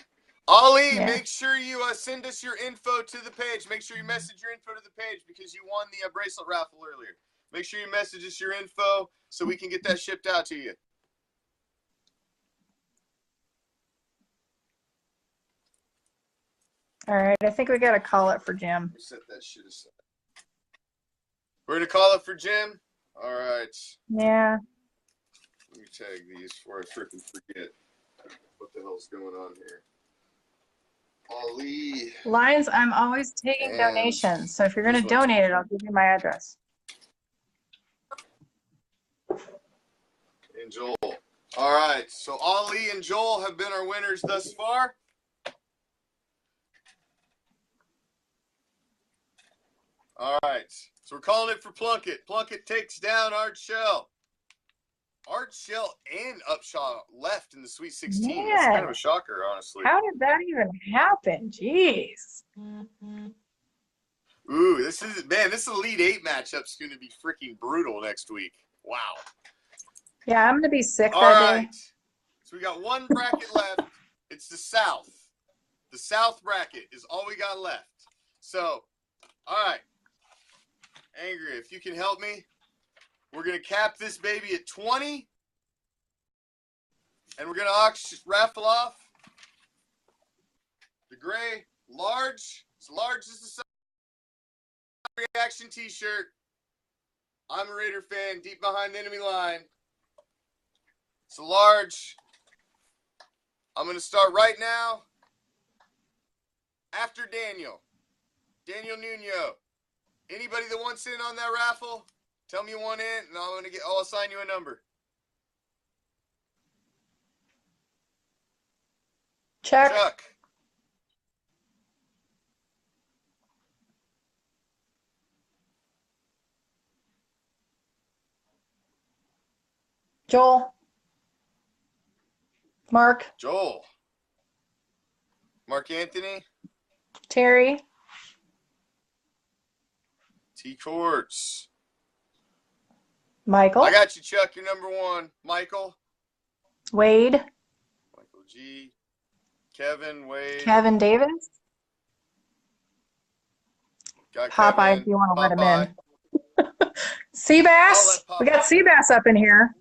Ollie, yeah. Make sure you send us your info to the page. Make sure you message your info to the page because you won the bracelet raffle earlier. Make sure you message us your info so we can get that shipped out to you. All right, I think we got to call it for Jim. Set that shit aside. We're going to call it for Jim? All right. Yeah. Let me tag these before I freaking forget what the hell's going on here. Ali. Lions, I'm always taking donations, so if you're going to donate it, I'll give you my address. And Joel. All right, so Ali and Joel have been our winners thus far. All right, so we're calling it for Plunkett. Plunkett takes down Art Shell. Art Shell and Upshaw left in the Sweet 16. Man, that's kind of a shocker, honestly. How did that even happen? Jeez. Ooh, this is Elite 8 matchup's going to be freaking brutal next week. Wow. Yeah, I'm going to be sick All that right. day. So we got one bracket left. It's the South. The South bracket is all we got left. So, all right. Angria, if you can help me, we're going to cap this baby at 20. And we're going to raffle off gray large. It's large as the sun. Reaction t-shirt. I'm a Raider fan, deep behind the enemy line. It's a large. I'm going to start right now. After Daniel Nuno. Anybody that wants in on that raffle, tell me you want in, and I'll assign you a number. Chuck. Joel. Mark. Joel. Mark Anthony. Terry. T. Courts. Michael. I got you, Chuck. You're number one. Michael. Wade. Michael G. Kevin. Wade. Kevin Davis. Got Popeye, Kevin. if you want to let him Popeye. in. Seabass. Popeye We got Seabass up in here.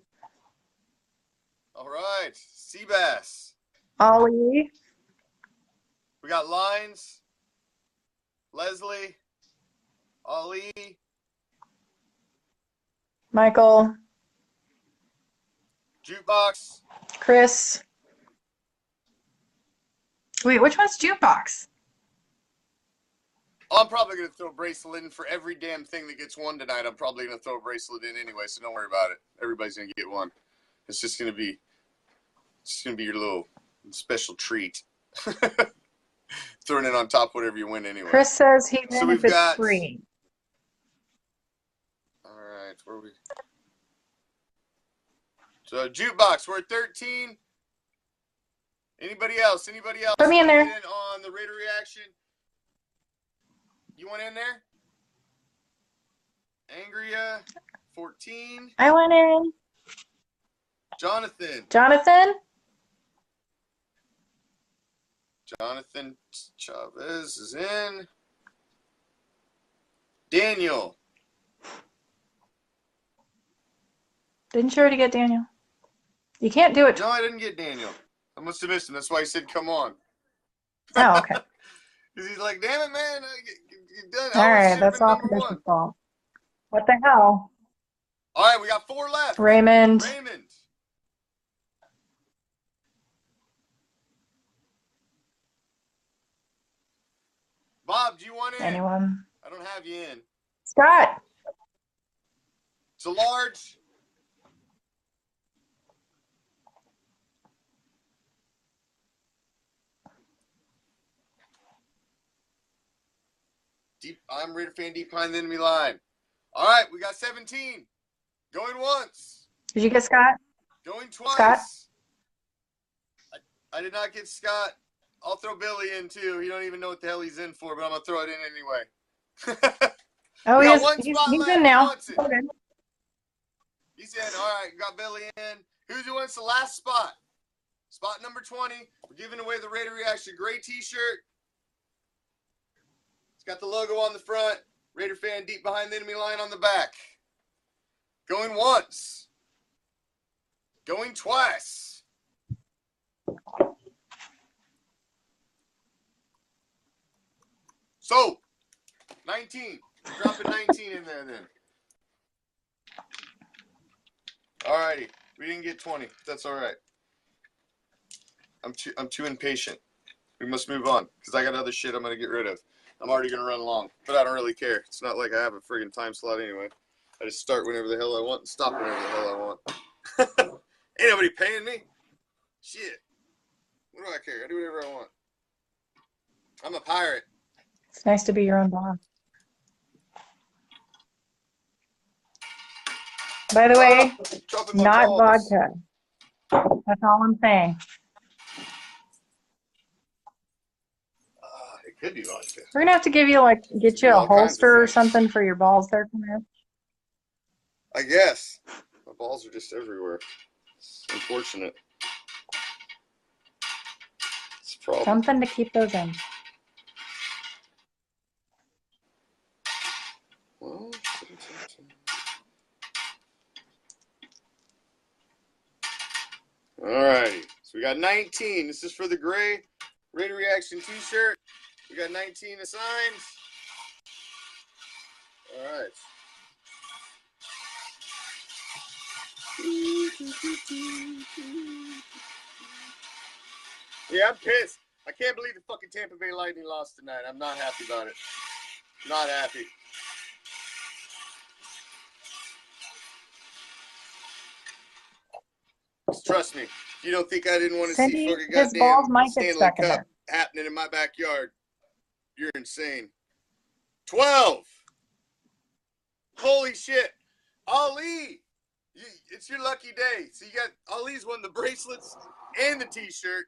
All right. Seabass. Ollie. We got Lines. Leslie. Ali. Michael. Jukebox. Chris. Wait, which one's Jukebox? I'm probably going to throw a bracelet in for every damn thing that gets one tonight. I'm probably going to throw a bracelet in anyway, so don't worry about it. Everybody's going to get one. It's just going to be your little special treat. Throwing it on top of whatever you win anyway. Chris says he's So in we've if it's got free. All right, where are we? So Jukebox, we're at 13. Anybody else? Put me in there. Get in on the Raider reaction. You want in there? Angria, 14. I went in. Jonathan Chavez is in. Daniel. Didn't you already get Daniel? You can't do it. No, I didn't get Daniel. I must have missed him. That's why he said, come on. Oh, okay. Because he's like, damn it, man. You're done. All right, that's all Commish's fault. What the hell? All right, we got 4 left. Raymond. Bob, do you want in? Anyone? I don't have you in. Scott. It's a large. I'm Raider fan deep behind the enemy line. All right, we got 17. Going once. Did you get Scott? Going twice. Scott? I did not get Scott. I'll throw Billy in too. He don't even know what the hell he's in for, but I'm gonna throw it in anyway. Oh, he's in now. Okay. He's in. All right, got Billy in. Who wants the last spot? Spot number 20. We're giving away the Raider Reaction gray t-shirt. It's got the logo on the front. Raider fan deep behind the enemy line on the back. Going once. Going twice. So, 19. Dropping 19 in there then. All righty. We didn't get 20. That's all right. I'm too impatient. We must move on because I got other shit I'm going to get rid of. I'm already going to run long, but I don't really care. It's not like I have a friggin' time slot anyway. I just start whenever the hell I want and stop whenever the hell I want. Ain't nobody paying me. Shit. What do I care? I do whatever I want. I'm a pirate. It's nice to be your own boss. By the way, not vodka. That's all I'm saying. It could be vodka. We're gonna have to give you get you a holster or something for your balls there, Commish. I guess. My balls are just everywhere. It's unfortunate. It's a problem. Something to keep those in. Well, all righty. So we got 19. This is for the gray Raider Reaction t-shirt. We got 19 assigned. All right. Yeah, I'm pissed. I can't believe the fucking Tampa Bay Lightning lost tonight. I'm not happy about it. Not happy. Just trust me. If you don't think I didn't want to see Cindy, fucking his balls goddamn might get Stanley stuck in Cup there. happening in my backyard, you're insane. 12. Holy shit. Ali, it's your lucky day. So you got Ali's won the bracelets and the t-shirt.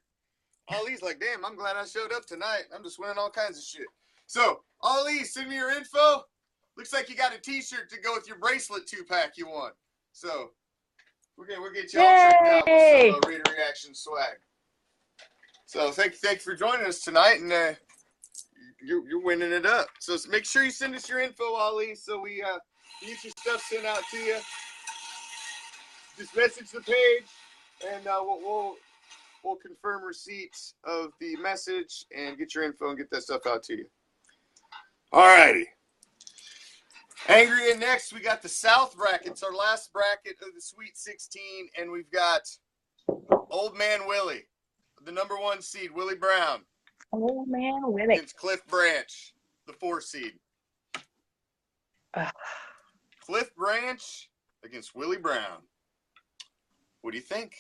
Ali's like, damn, I'm glad I showed up tonight. I'm just winning all kinds of shit. So, Ali, send me your info. Looks like you got a t-shirt to go with your bracelet 2-pack you won. So, we'll get you all checked out with some Raider Reaction swag. So, thank you for joining us tonight, and you're winning it up. So, make sure you send us your info, Ali, so we get your stuff sent out to you. Just message the page, and we'll confirm receipts of the message and get your info and get that stuff out to you. All righty. Angria next, we got the South bracket. It's our last bracket of the Sweet 16, and we've got Old Man Willie, the #1 seed, Willie Brown. Old Man Willie. Against Cliff Branch, the 4 seed. Cliff Branch against Willie Brown. What do you think?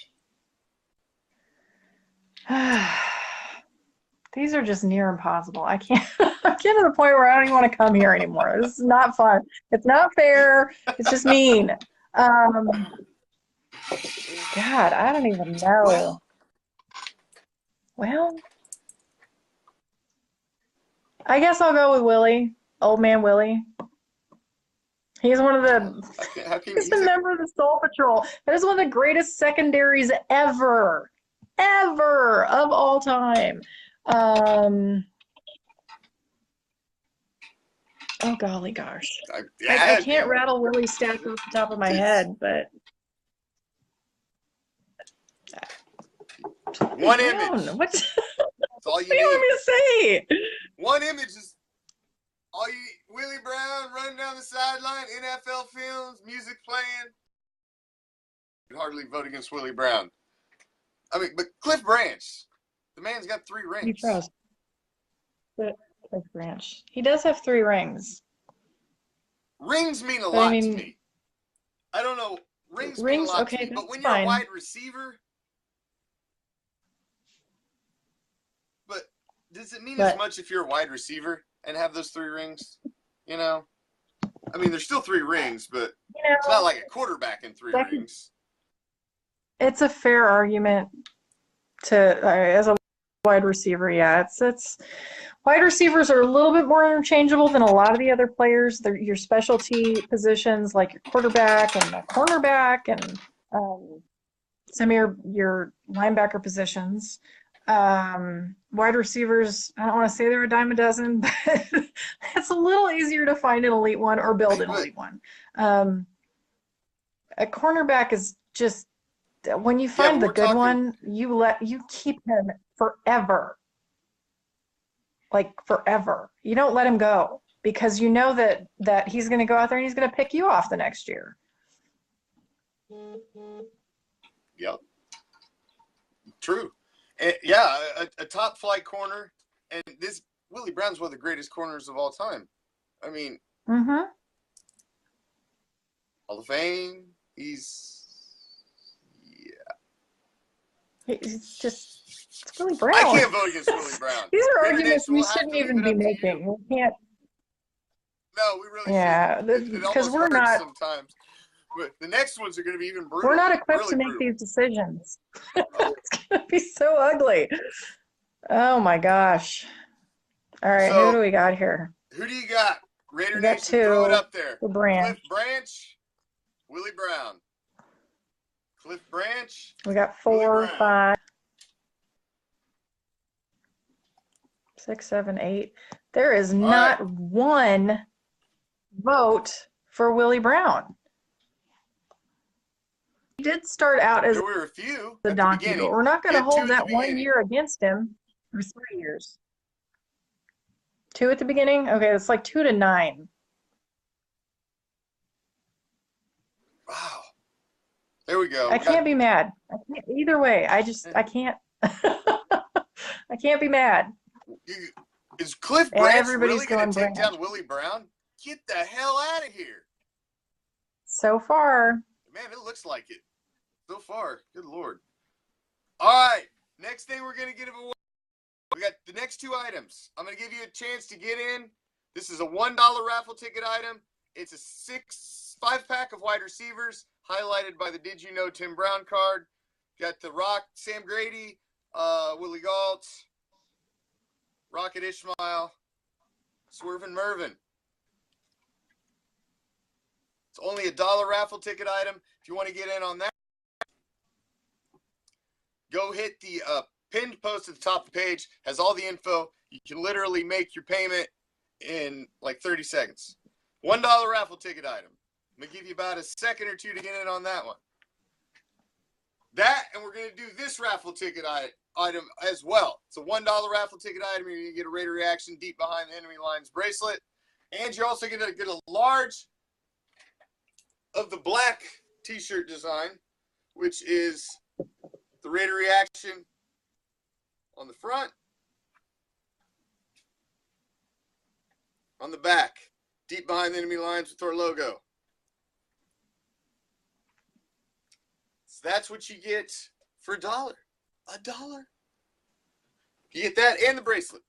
These are just near impossible. I can't. I'm getting to the point where I don't even want to come here anymore. This is not fun. It's not fair. It's just mean. God, I don't even know. Well, I guess I'll go with Willie. Old Man Willie. He's one of the. He's a member of the Soul Patrol. That is one of the greatest secondaries ever of all time. Oh golly gosh. I can't rattle Willie's stats off the top of my head, but one image. That's all you need. What do you want me to say? One image is all you. Willie Brown running down the sideline, NFL films, music playing. You can hardly vote against Willie Brown. I mean, but Cliff Branch, the man's got 3 rings. You trust Cliff Branch. He does have 3 rings. Rings mean a lot to me. I don't know. Rings mean a lot to me. But when you're a wide receiver, but does it mean as much if you're a wide receiver and have those 3 rings? You know? I mean, there's still 3 rings, but it's not like a quarterback in 3 rings. It's a fair argument to as a wide receiver. Yeah, it's wide receivers are a little bit more interchangeable than a lot of the other players. They're your specialty positions like your quarterback and the cornerback and some of your linebacker positions. Wide receivers, I don't want to say they're a dime a dozen, but it's a little easier to find an elite one or build an elite one. A cornerback is just, when you find the good one, you keep him forever. Like forever. You don't let him go because you know that he's going to go out there and he's going to pick you off the next year. Yep. True. And yeah, a top flight corner, and this Willie Brown's one of the greatest corners of all time. I mean, Hall of Fame. He's it's Willie Brown. I can't vote against Willie Brown. These are arguments we shouldn't even be making. We can't. No, we really shouldn't. Because we're not. Sometimes. But the next ones are going to be even brutal. We're not equipped to make these decisions. It's going to be so ugly. Oh my gosh. All right, who do we got here? Who do you got? Raider Nation, throw it up there. The Branch. Cliff Branch, Willie Brown. Cliff Branch. We got 4, 5, 6, 7, 8. There is not one vote for Willie Brown. He did start out as there were a few the donkey, but we're not going to hold that 1 year against him. Or 3 years. 2 at the beginning? Okay, it's like 2 to 9. Wow. There we go. I can't be mad. I can't, either way, I can't. I can't be mad. Is Cliff Yeah, Branch everybody's really going going to take Branch. down Willie Brown? Get the hell out of here. So far, Man, it looks like it. So far. Good Lord. All right. Next thing we're going to give away. We got the next 2 items. I'm going to give you a chance to get in. This is a $1 raffle ticket item. It's a 5-pack of wide receivers, highlighted by the Did You Know Tim Brown card. Got the Rock, Sam Grady, Willie G.O.A.T, Rocket Ishmael, Swervin' Mervin. It's only a $1 raffle ticket item. If you want to get in on that, go hit the pinned post at the top of the page. Has all the info. You can literally make your payment in like 30 seconds. $1 raffle ticket item. I'm going to give you about a second or two to get in on that one. That, and we're going to do this raffle ticket item as well. It's a $1 raffle ticket item. You're going to get a Raider Reaction Deep Behind the Enemy Lines bracelet. And you're also going to get a large of the black t-shirt design, which is the Raider Reaction on the front. On the back, Deep Behind the Enemy Lines with our logo. So that's what you get for $1. $1. You get that and the bracelet.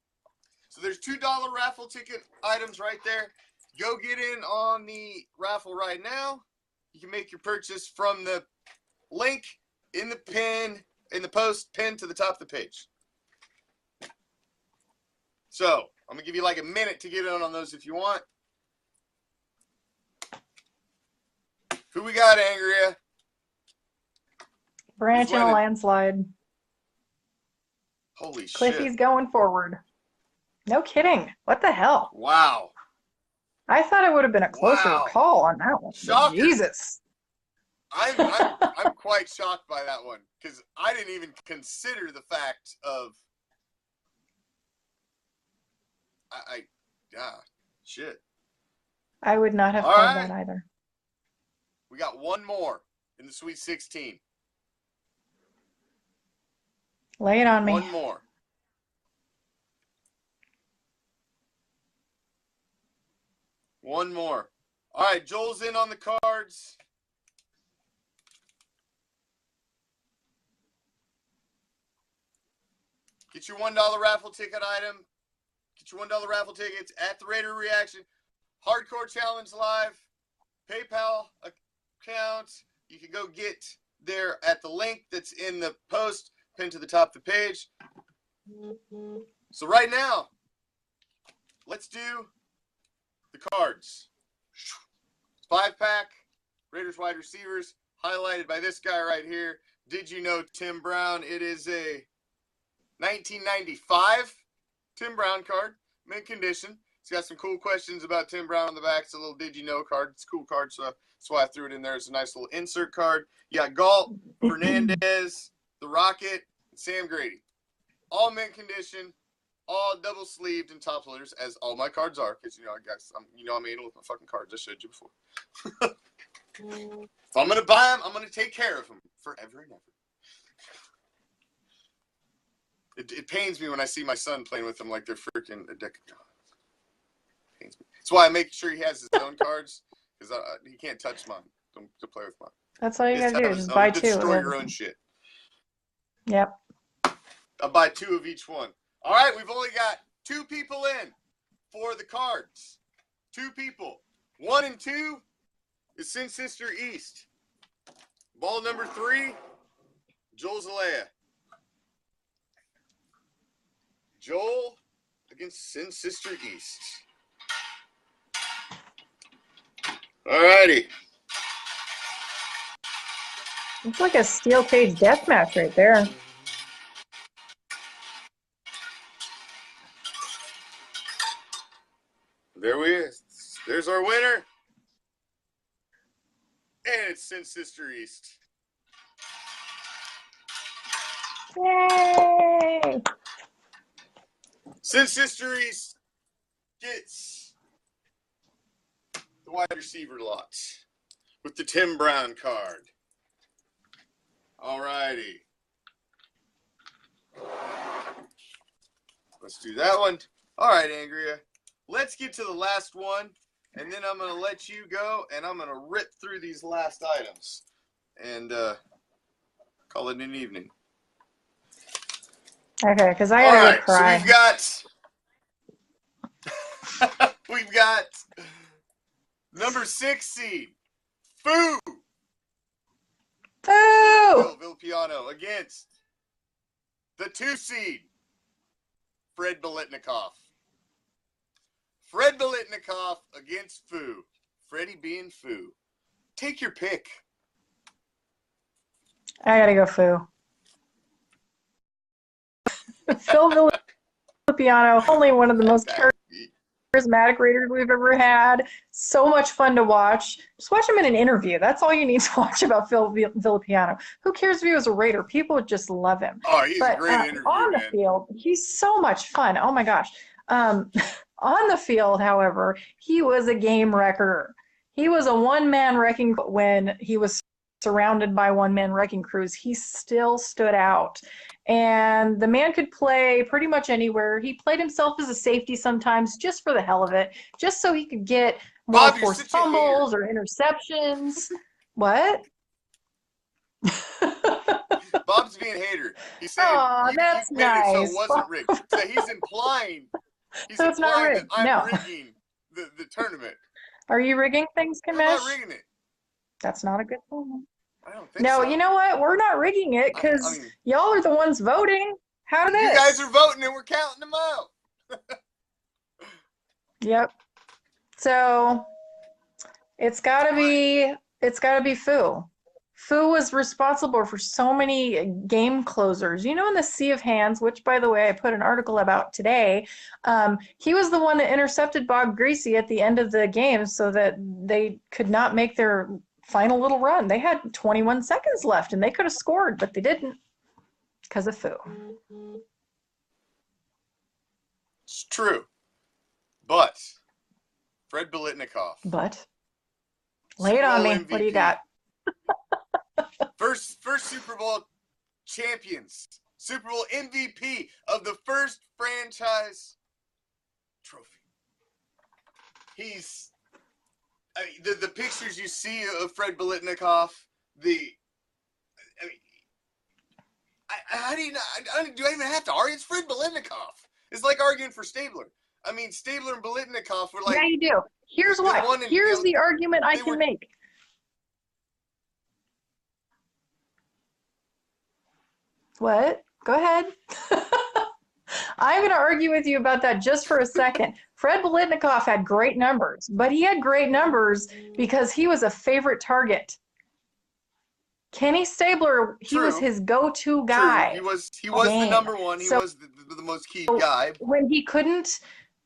So there's $2 raffle ticket items right there. Go get in on the raffle right now. You can make your purchase from the link in the post pinned to the top of the page. So I'm gonna give you like a minute to get in on those if you want. Who we got, Angria? Branch in a landslide. Holy shit. Cliffy's going forward. No kidding. What the hell? Wow. I thought it would have been a closer call on that one. Shocker. Jesus. I'm quite shocked by that one because I didn't even consider the fact of shit. I would not have All called right. that either. We got one more in the Sweet 16. Lay it on me. One more. One more. All right, Joel's in on the cards. Get your $1 raffle ticket item. Get your $1 raffle tickets at the Raider Reaction. Hardcore Challenge Live. PayPal account. You can go get there at the link that's in the post pinned to the top of the page. So right now, let's do the cards. 5-pack, Raiders wide receivers, highlighted by this guy right here. Did you know Tim Brown? It is a 1995 Tim Brown card, mint condition. It's got some cool questions about Tim Brown on the back. It's a little did you know card. It's a cool card, so that's why I threw it in there. It's a nice little insert card. You got G.O.A.T, Fernandez, the Rocket, and Sam Grady. All mint condition, all double sleeved and top loaders, as all my cards are, because I'm anal with my fucking cards. I showed you before. If I'm gonna buy them, I'm gonna take care of them forever and ever. It pains me when I see my son playing with them like they're freaking a deck of cards. Pains me. That's why I make sure he has his own cards, because he can't touch mine. Don't play with mine. That's all you gotta do. Just buy 2. Destroy your own shit. Yep. I'll buy 2 of each one. All right, we've only got 2 people in for the cards. 2 people. 1 and 2 is Sin Sister East. Ball number 3, Joel Zalea. Joel against Sin Sister East. All righty. It's like a steel cage death match right there. There we is. There's our winner. And it's Sin Sister East. Yay! Since history gets the wide receiver lot with the Tim Brown card. All righty. Let's do that one. All right, Angria. Let's get to the last one, and then I'm going to let you go, and I'm going to rip through these last items and call it an evening. Okay, because I All gotta right, go cry. so we've got number 6 seed, Foo. Foo! Villapiano against the 2 seed, Fred Biletnikoff. Fred Biletnikoff against Foo. Freddie being Foo. Take your pick. I gotta go Foo. Phil Villapiano, only one of the most charismatic Raiders we've ever had. So much fun to watch. Just watch him in an interview. That's all you need to watch about Phil Villapiano. Who cares if he was a Raider? People would just love him. Oh, he's a great interview, on the man. field, he's so much fun. Oh my gosh. On the field, however, he was a game wrecker. He was a one-man wrecking. When he was surrounded by one-man wrecking crews, he still stood out. And the man could play pretty much anywhere. He played himself as a safety sometimes just for the hell of it, just so he could get more Bob, forced fumbles or interceptions. What? Bob's being a hater. He's saying Oh, that's you made it so nice. it wasn't rigged. So he's implying So it's not that rigged. I'm No. rigging the tournament. Are you rigging things, I'm Commish? not rigging it. That's not a good thing. I don't think No, so. you know what? We're not rigging it because I mean, y'all are the ones voting. How did you this? guys are voting and we're counting them out. Yep. So it's gotta be Foo. Foo was responsible for so many game closers. You know, in the Sea of Hands, which, by the way, I put an article about today, he was the one that intercepted Bob Greasy at the end of the game so that they could not make their final little run. They had 21 seconds left, and they could have scored, but they didn't because of Foo. It's true. But Fred Biletnikoff. But lay it on me. MVP. What do you got? First Super Bowl champions. Super Bowl MVP of the first franchise trophy. He's the pictures you see of Fred Biletnikoff. How do you not? Do I even have to argue? It's Fred Biletnikoff. It's like arguing for Stabler. I mean, Stabler and Biletnikoff were like. Yeah, you do. Here's what. Here's the argument I can make. What? Go ahead. I'm going to argue with you about that just for a second. Fred Biletnikoff had great numbers, but he had great numbers because he was a favorite target. Kenny Stabler, he was his go-to guy. True. He was the number one. He was the most key guy. When he couldn't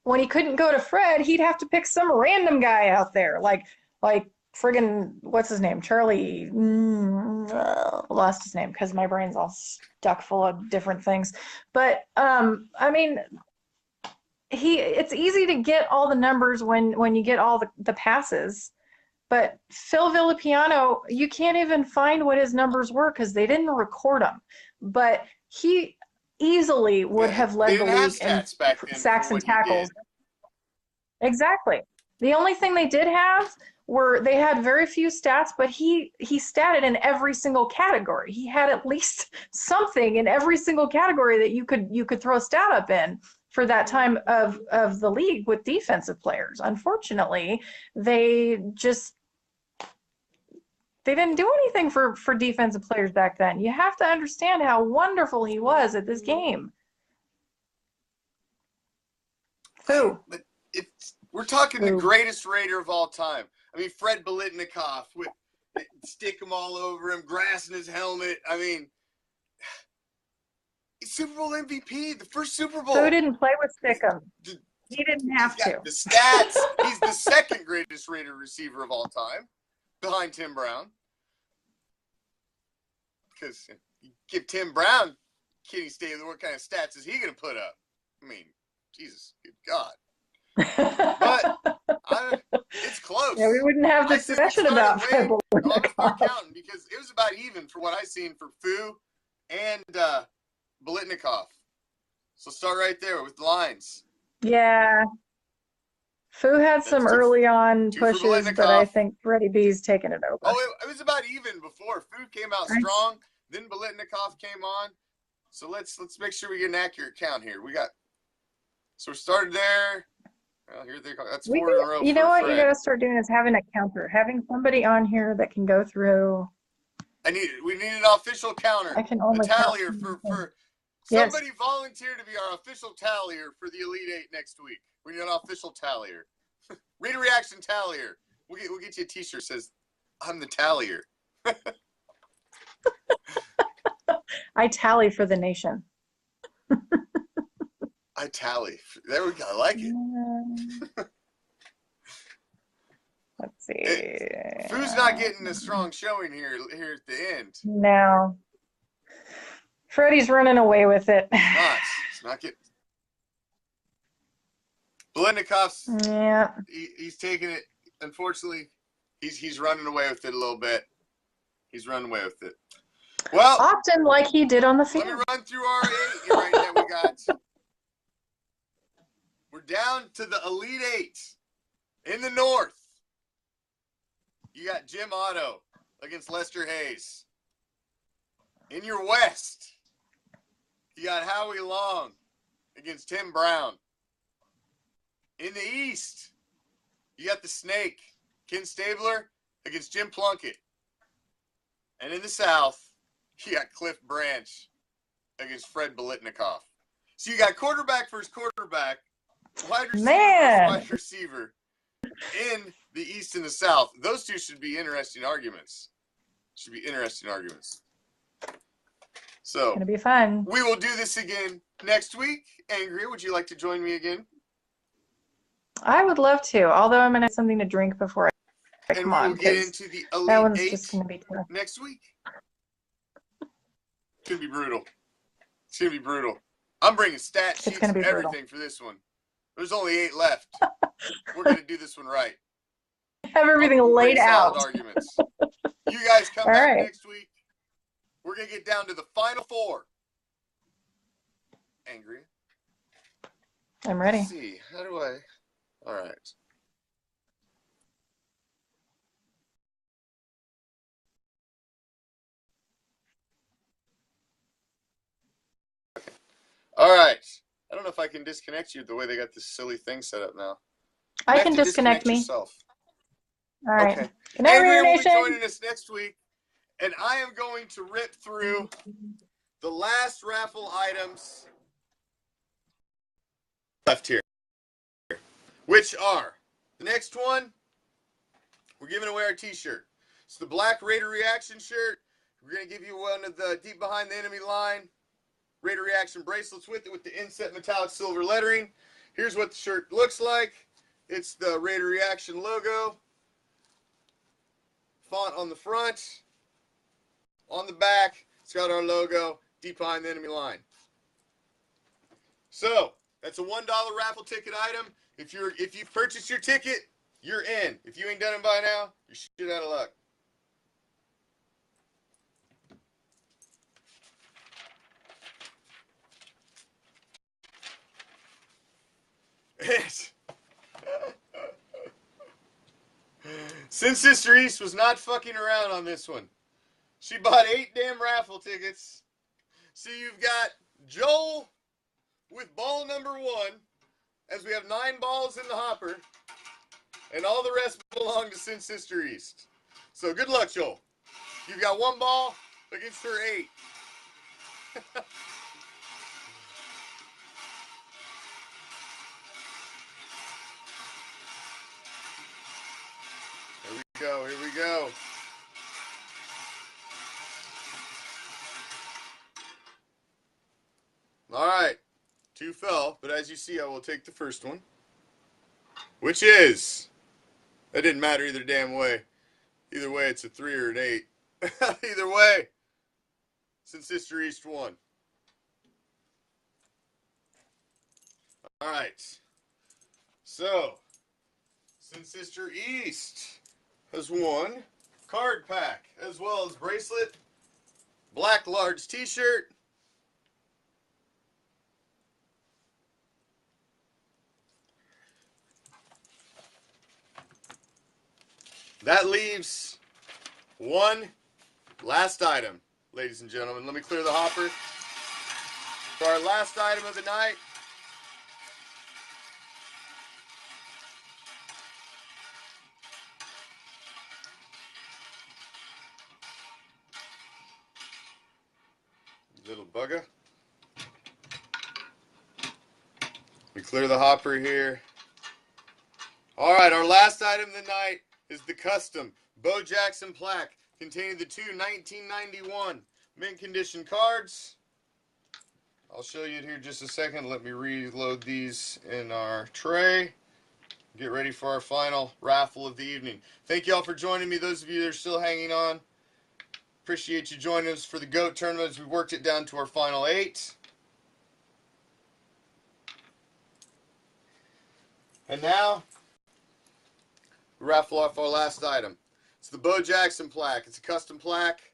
go to Fred, he'd have to pick some random guy out there, like friggin' what's his name, Charlie. Lost his name because my brain's all stuck full of different things. But I mean, it's easy to get all the numbers when you get all the passes. But Phil Villapiano, you can't even find what his numbers were because they didn't record them. But he easily would have led the league in sacks and tackles. Exactly. The only thing they did have were they had very few stats, but he statted in every single category. He had at least something in every single category that you could throw a stat up in for that time of the league with defensive players. Unfortunately, they didn't do anything for defensive players back then. You have to understand how wonderful he was at this game. Who? We're talking the greatest Raider of all time. I mean, Fred Biletnikoff with stick him all over him, grass in his helmet. I mean, Super Bowl MVP, the first Super Bowl. Who didn't play with Stickum? He didn't have to. The stats. He's the second greatest Raider receiver of all time, behind Tim Brown. Because you give Tim Brown Kenny Stabler, what kind of stats is he going to put up? I mean, Jesus, good God. But it's close. Yeah, we wouldn't have I this said we discussion started about late. I'm going to start Bolitnikov. counting because it was about even for what I seen for Fu and Bolitnikov. So start right there with the lines. Yeah. Fu had That's some early on two for pushes, but I Bolitnikov. think Freddie B's taken it over. Oh, it was about even before. Fu came out strong, then Bolitnikov came on. So let's make sure we get an accurate count here. So we started there. Well, here they go. That's We 4 in a could, row you for know what you Fred. got to start doing is having a counter, having somebody on here that can go through. We need an official counter. I can only a tallier count. for Yes. somebody volunteer to be our official tallier for the Elite Eight next week. We need an official tallier. Read a reaction tallier. We'll get you a t-shirt that says, I'm the tallier. I tally for the nation. I tally. There we go. I like it. Let's see. Fu's not getting a strong showing here at the end. No. Freddie's running away with it. It's not getting. Bolitnikov's. Yeah. He's taking it. Unfortunately, he's running away with it a little bit. He's running away with it. Well, Often like he did on the field. let me run through our 8 here right now. We got. We're down to the Elite Eight. In the North, you got Jim Otto against Lester Hayes. In your West, you got Howie Long against Tim Brown. In the East, you got the Snake, Ken Stabler against Jim Plunkett. And in the South, you got Cliff Branch against Fred Bolitnikov. So you got quarterback versus quarterback, wide receiver versus wide receiver in the East and the South. Those two should be interesting arguments. So, It's going to be fun. We will do this again next week. Angria, would you like to join me again? I would love to, although I'm going to have something to drink before I come on. And we will get into the that Elite one's Eight just going to be tough. next week. It's going to be brutal. I'm bringing stat sheets and everything for this one. There's only 8 left. We're going to do this one right. Have everything laid out. Solid arguments. You guys come back next week. We're going to get down to the final 4. Angry. I'm ready. Let's see. How do I? All right. All right. I don't know if I can disconnect you the way they got this silly thing set up now. I can disconnect me. Yourself. All right. Okay. Good night, Angria will be Nation. joining us next week, and I am going to rip through the last raffle items left here, which are the next one. We're giving away our t-shirt. It's the Black Raider Reaction shirt. We're going to give you one of the Deep Behind the Enemy line Raider Reaction bracelets with it with the inset metallic silver lettering. Here's what the shirt looks like. It's the Raider Reaction logo. Font on the front. On the back, it's got our logo, Deep Behind the Enemy line. So, that's a $1 raffle ticket item. If you've purchased your ticket, you're in. If you ain't done it by now, you're shit out of luck. Sin Sister East was not fucking around on this one. She bought 8 damn raffle tickets. So you've got Joel with ball number 1, as we have 9 balls in the hopper, and all the rest belong to Sin Sister East. So good luck, Joel. You've got 1 ball against her 8. Here we go. All right. 2 fell, but as you see, I will take the first one, which is, that didn't matter either damn way. Either way, it's a 3 or an 8. Either way, Sin Sister East won. All right. So, Sin Sister East has won card pack as well as bracelet, black large t-shirt, that leaves one last item, ladies and gentlemen. Let me clear the hopper for our last item of the night. Little bugger. We clear the hopper here. All right, our last item of the night is the custom Bo Jackson plaque containing the two 1991 mint condition cards. I'll show you it here in just a second. Let me reload these in our tray. Get ready for our final raffle of the evening. Thank you all for joining me. Those of you that are still hanging on, appreciate you joining us for the GOAT tournament as we worked it down to our final 8. And now, raffle off our last item. It's the Bo Jackson plaque. It's a custom plaque,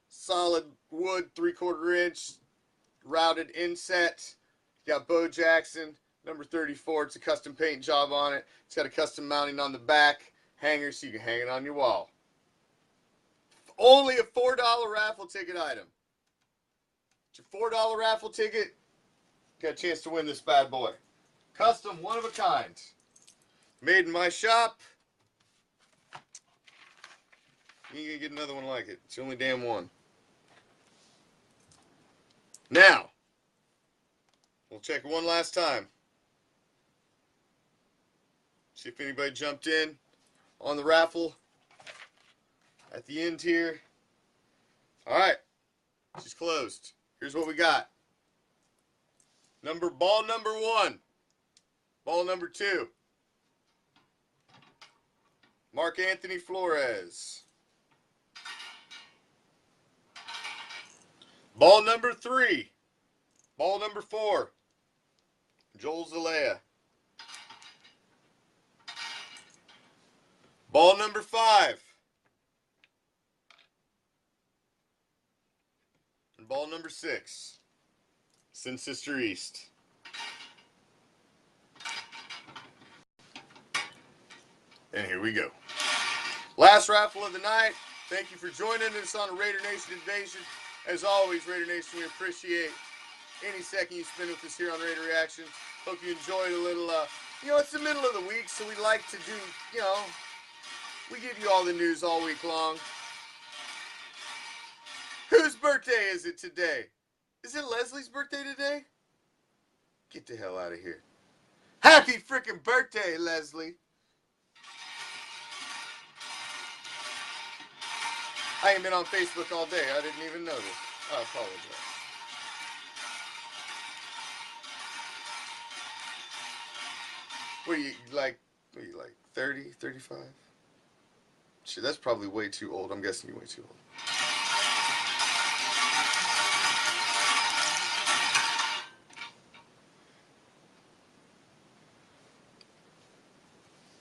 solid wood, 3/4 inch, routed inset. You got Bo Jackson, number 34. It's a custom paint job on it. It's got a custom mounting on the back, hanger so you can hang it on your wall. Only a $4 raffle ticket item. It's your $4 raffle ticket. Got a chance to win this bad boy. Custom, one of a kind. Made in my shop. You ain't gonna get another one like it. It's the only damn one. Now, we'll check it one last time. See if anybody jumped in on the raffle at the end here. All right, she's closed. Here's what we got. Ball number 1. Ball number 2. Mark Anthony Flores. Ball number 3. Ball number 4. Joel Zalea. Ball number 5. And ball number 6. Sin Sister East. And here we go. Last raffle of the night. Thank you for joining us on a Raider Nation Invasion. As always, Raider Nation, we appreciate any second you spend with us here on Raider Reaction. Hope you enjoyed a little, it's the middle of the week, so we like to do, we give you all the news all week long. Whose birthday is it today? Is it Leslie's birthday today? Get the hell out of here. Happy freaking birthday, Leslie. I ain't been on Facebook all day. I didn't even notice. I apologize. What are you like 30, 35? Shit, that's probably way too old. I'm guessing you're way too old.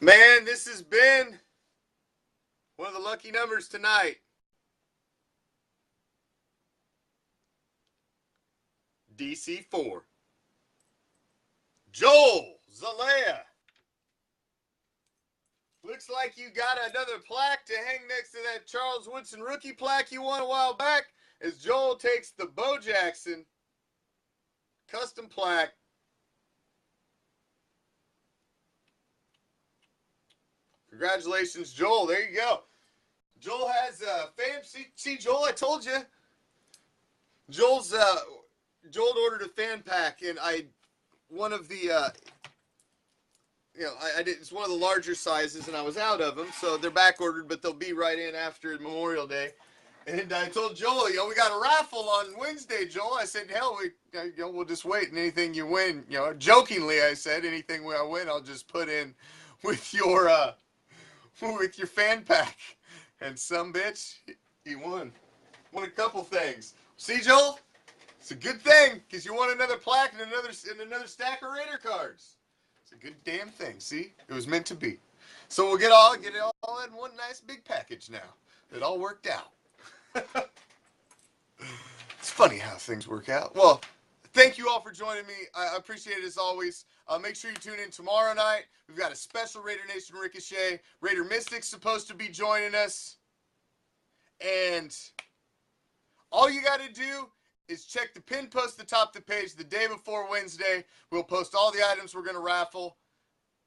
Man, this has been one of the lucky numbers tonight. DC4. Joel Zalea. Looks like you got another plaque to hang next to that Charles Woodson rookie plaque you won a while back, as Joel takes the Bo Jackson custom plaque. Congratulations, Joel. There you go. Joel has a fan. See, Joel, I told you. Joel ordered a fan pack, and one of the, I did. It's one of the larger sizes, and I was out of them, so they're back ordered, but they'll be right in after Memorial Day. And I told Joel, we got a raffle on Wednesday, Joel. I said, hell, we'll just wait, and anything you win, jokingly, I said, anything I win, I'll just put in with your fan pack. And some bitch, he won. Won a couple things. See, Joel? It's a good thing, because you want another plaque and another stack of Raider cards. It's a good damn thing. See, it was meant to be. So we'll get it all in one nice big package now. It all worked out. It's funny how things work out. Well, thank you all for joining me. I appreciate it as always. Make sure you tune in tomorrow night. We've got a special Raider Nation Ricochet. Raider Mystic's supposed to be joining us. And all you got to do is check the pin post at the top of the page the day before Wednesday. We'll post all the items we're going to raffle.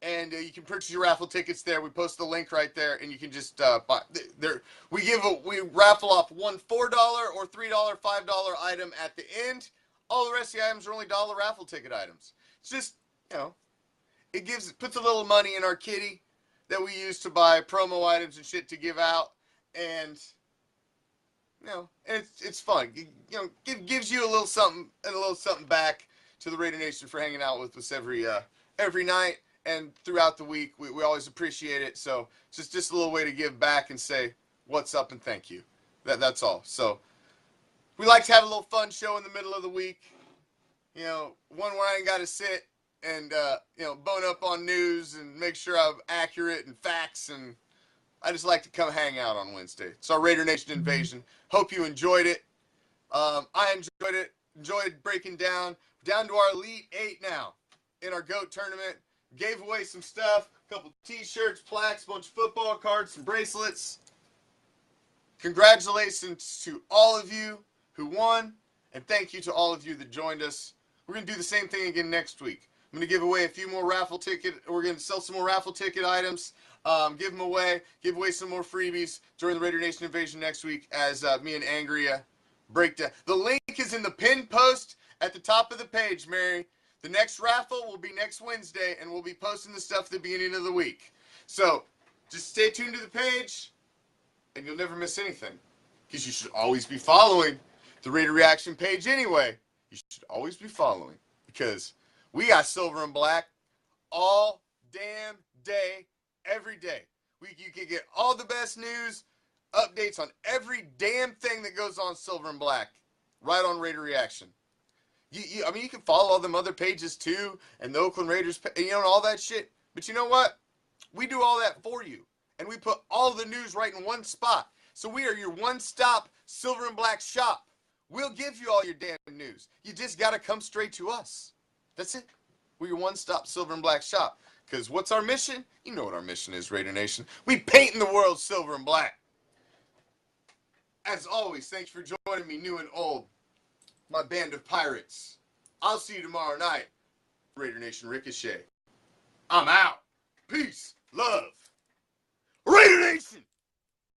And you can purchase your raffle tickets there. We post the link right there, and you can just buy. We raffle off one $4 or $3, $5 item at the end. All the rest of the items are only dollar raffle ticket items. It's just, it puts a little money in our kitty that we use to buy promo items and shit to give out, and it's fun. It gives you a little something back to the Raider Nation for hanging out with us every night. And throughout the week, we always appreciate it. So it's just a little way to give back and say what's up and thank you. That's all. So we like to have a little fun show in the middle of the week. One where I ain't got to sit and bone up on news and make sure I'm accurate and facts. And I just like to come hang out on Wednesday. It's our Raider Nation Invasion. Hope you enjoyed it. I enjoyed it. Enjoyed breaking down to our Elite 8 now in our GO.A.T tournament. Gave away some stuff, a couple t-shirts, plaques, a bunch of football cards, some bracelets. Congratulations to all of you who won, and thank you to all of you that joined us. We're going to do the same thing again next week. I'm going to give away a few more we're going to sell some more raffle ticket items, give away some more freebies during the Raider Nation Invasion next week as me and Angria break down. The link is in the pinned post at the top of the page, Mary. The next raffle will be next Wednesday, and we'll be posting the stuff at the beginning of the week. So just stay tuned to the page, and you'll never miss anything. Because you should always be following the Raider Reaction page anyway. You should always be following. Because we got silver and black all damn day, every day. You can get all the best news, updates on every damn thing that goes on silver and black right on Raider Reaction. You can follow all them other pages too, and the Oakland Raiders, and all that shit. But you know what? We do all that for you, and we put all the news right in one spot. So we are your one-stop silver and black shop. We'll give you all your damn news. You just gotta come straight to us. That's it. We're your one-stop silver and black shop. Because what's our mission? You know what our mission is, Raider Nation. We painting the world silver and black. As always, thanks for joining me, new and old. My band of pirates. I'll see you tomorrow night. Raider Nation Ricochet. I'm out. Peace. Love. Raider Nation!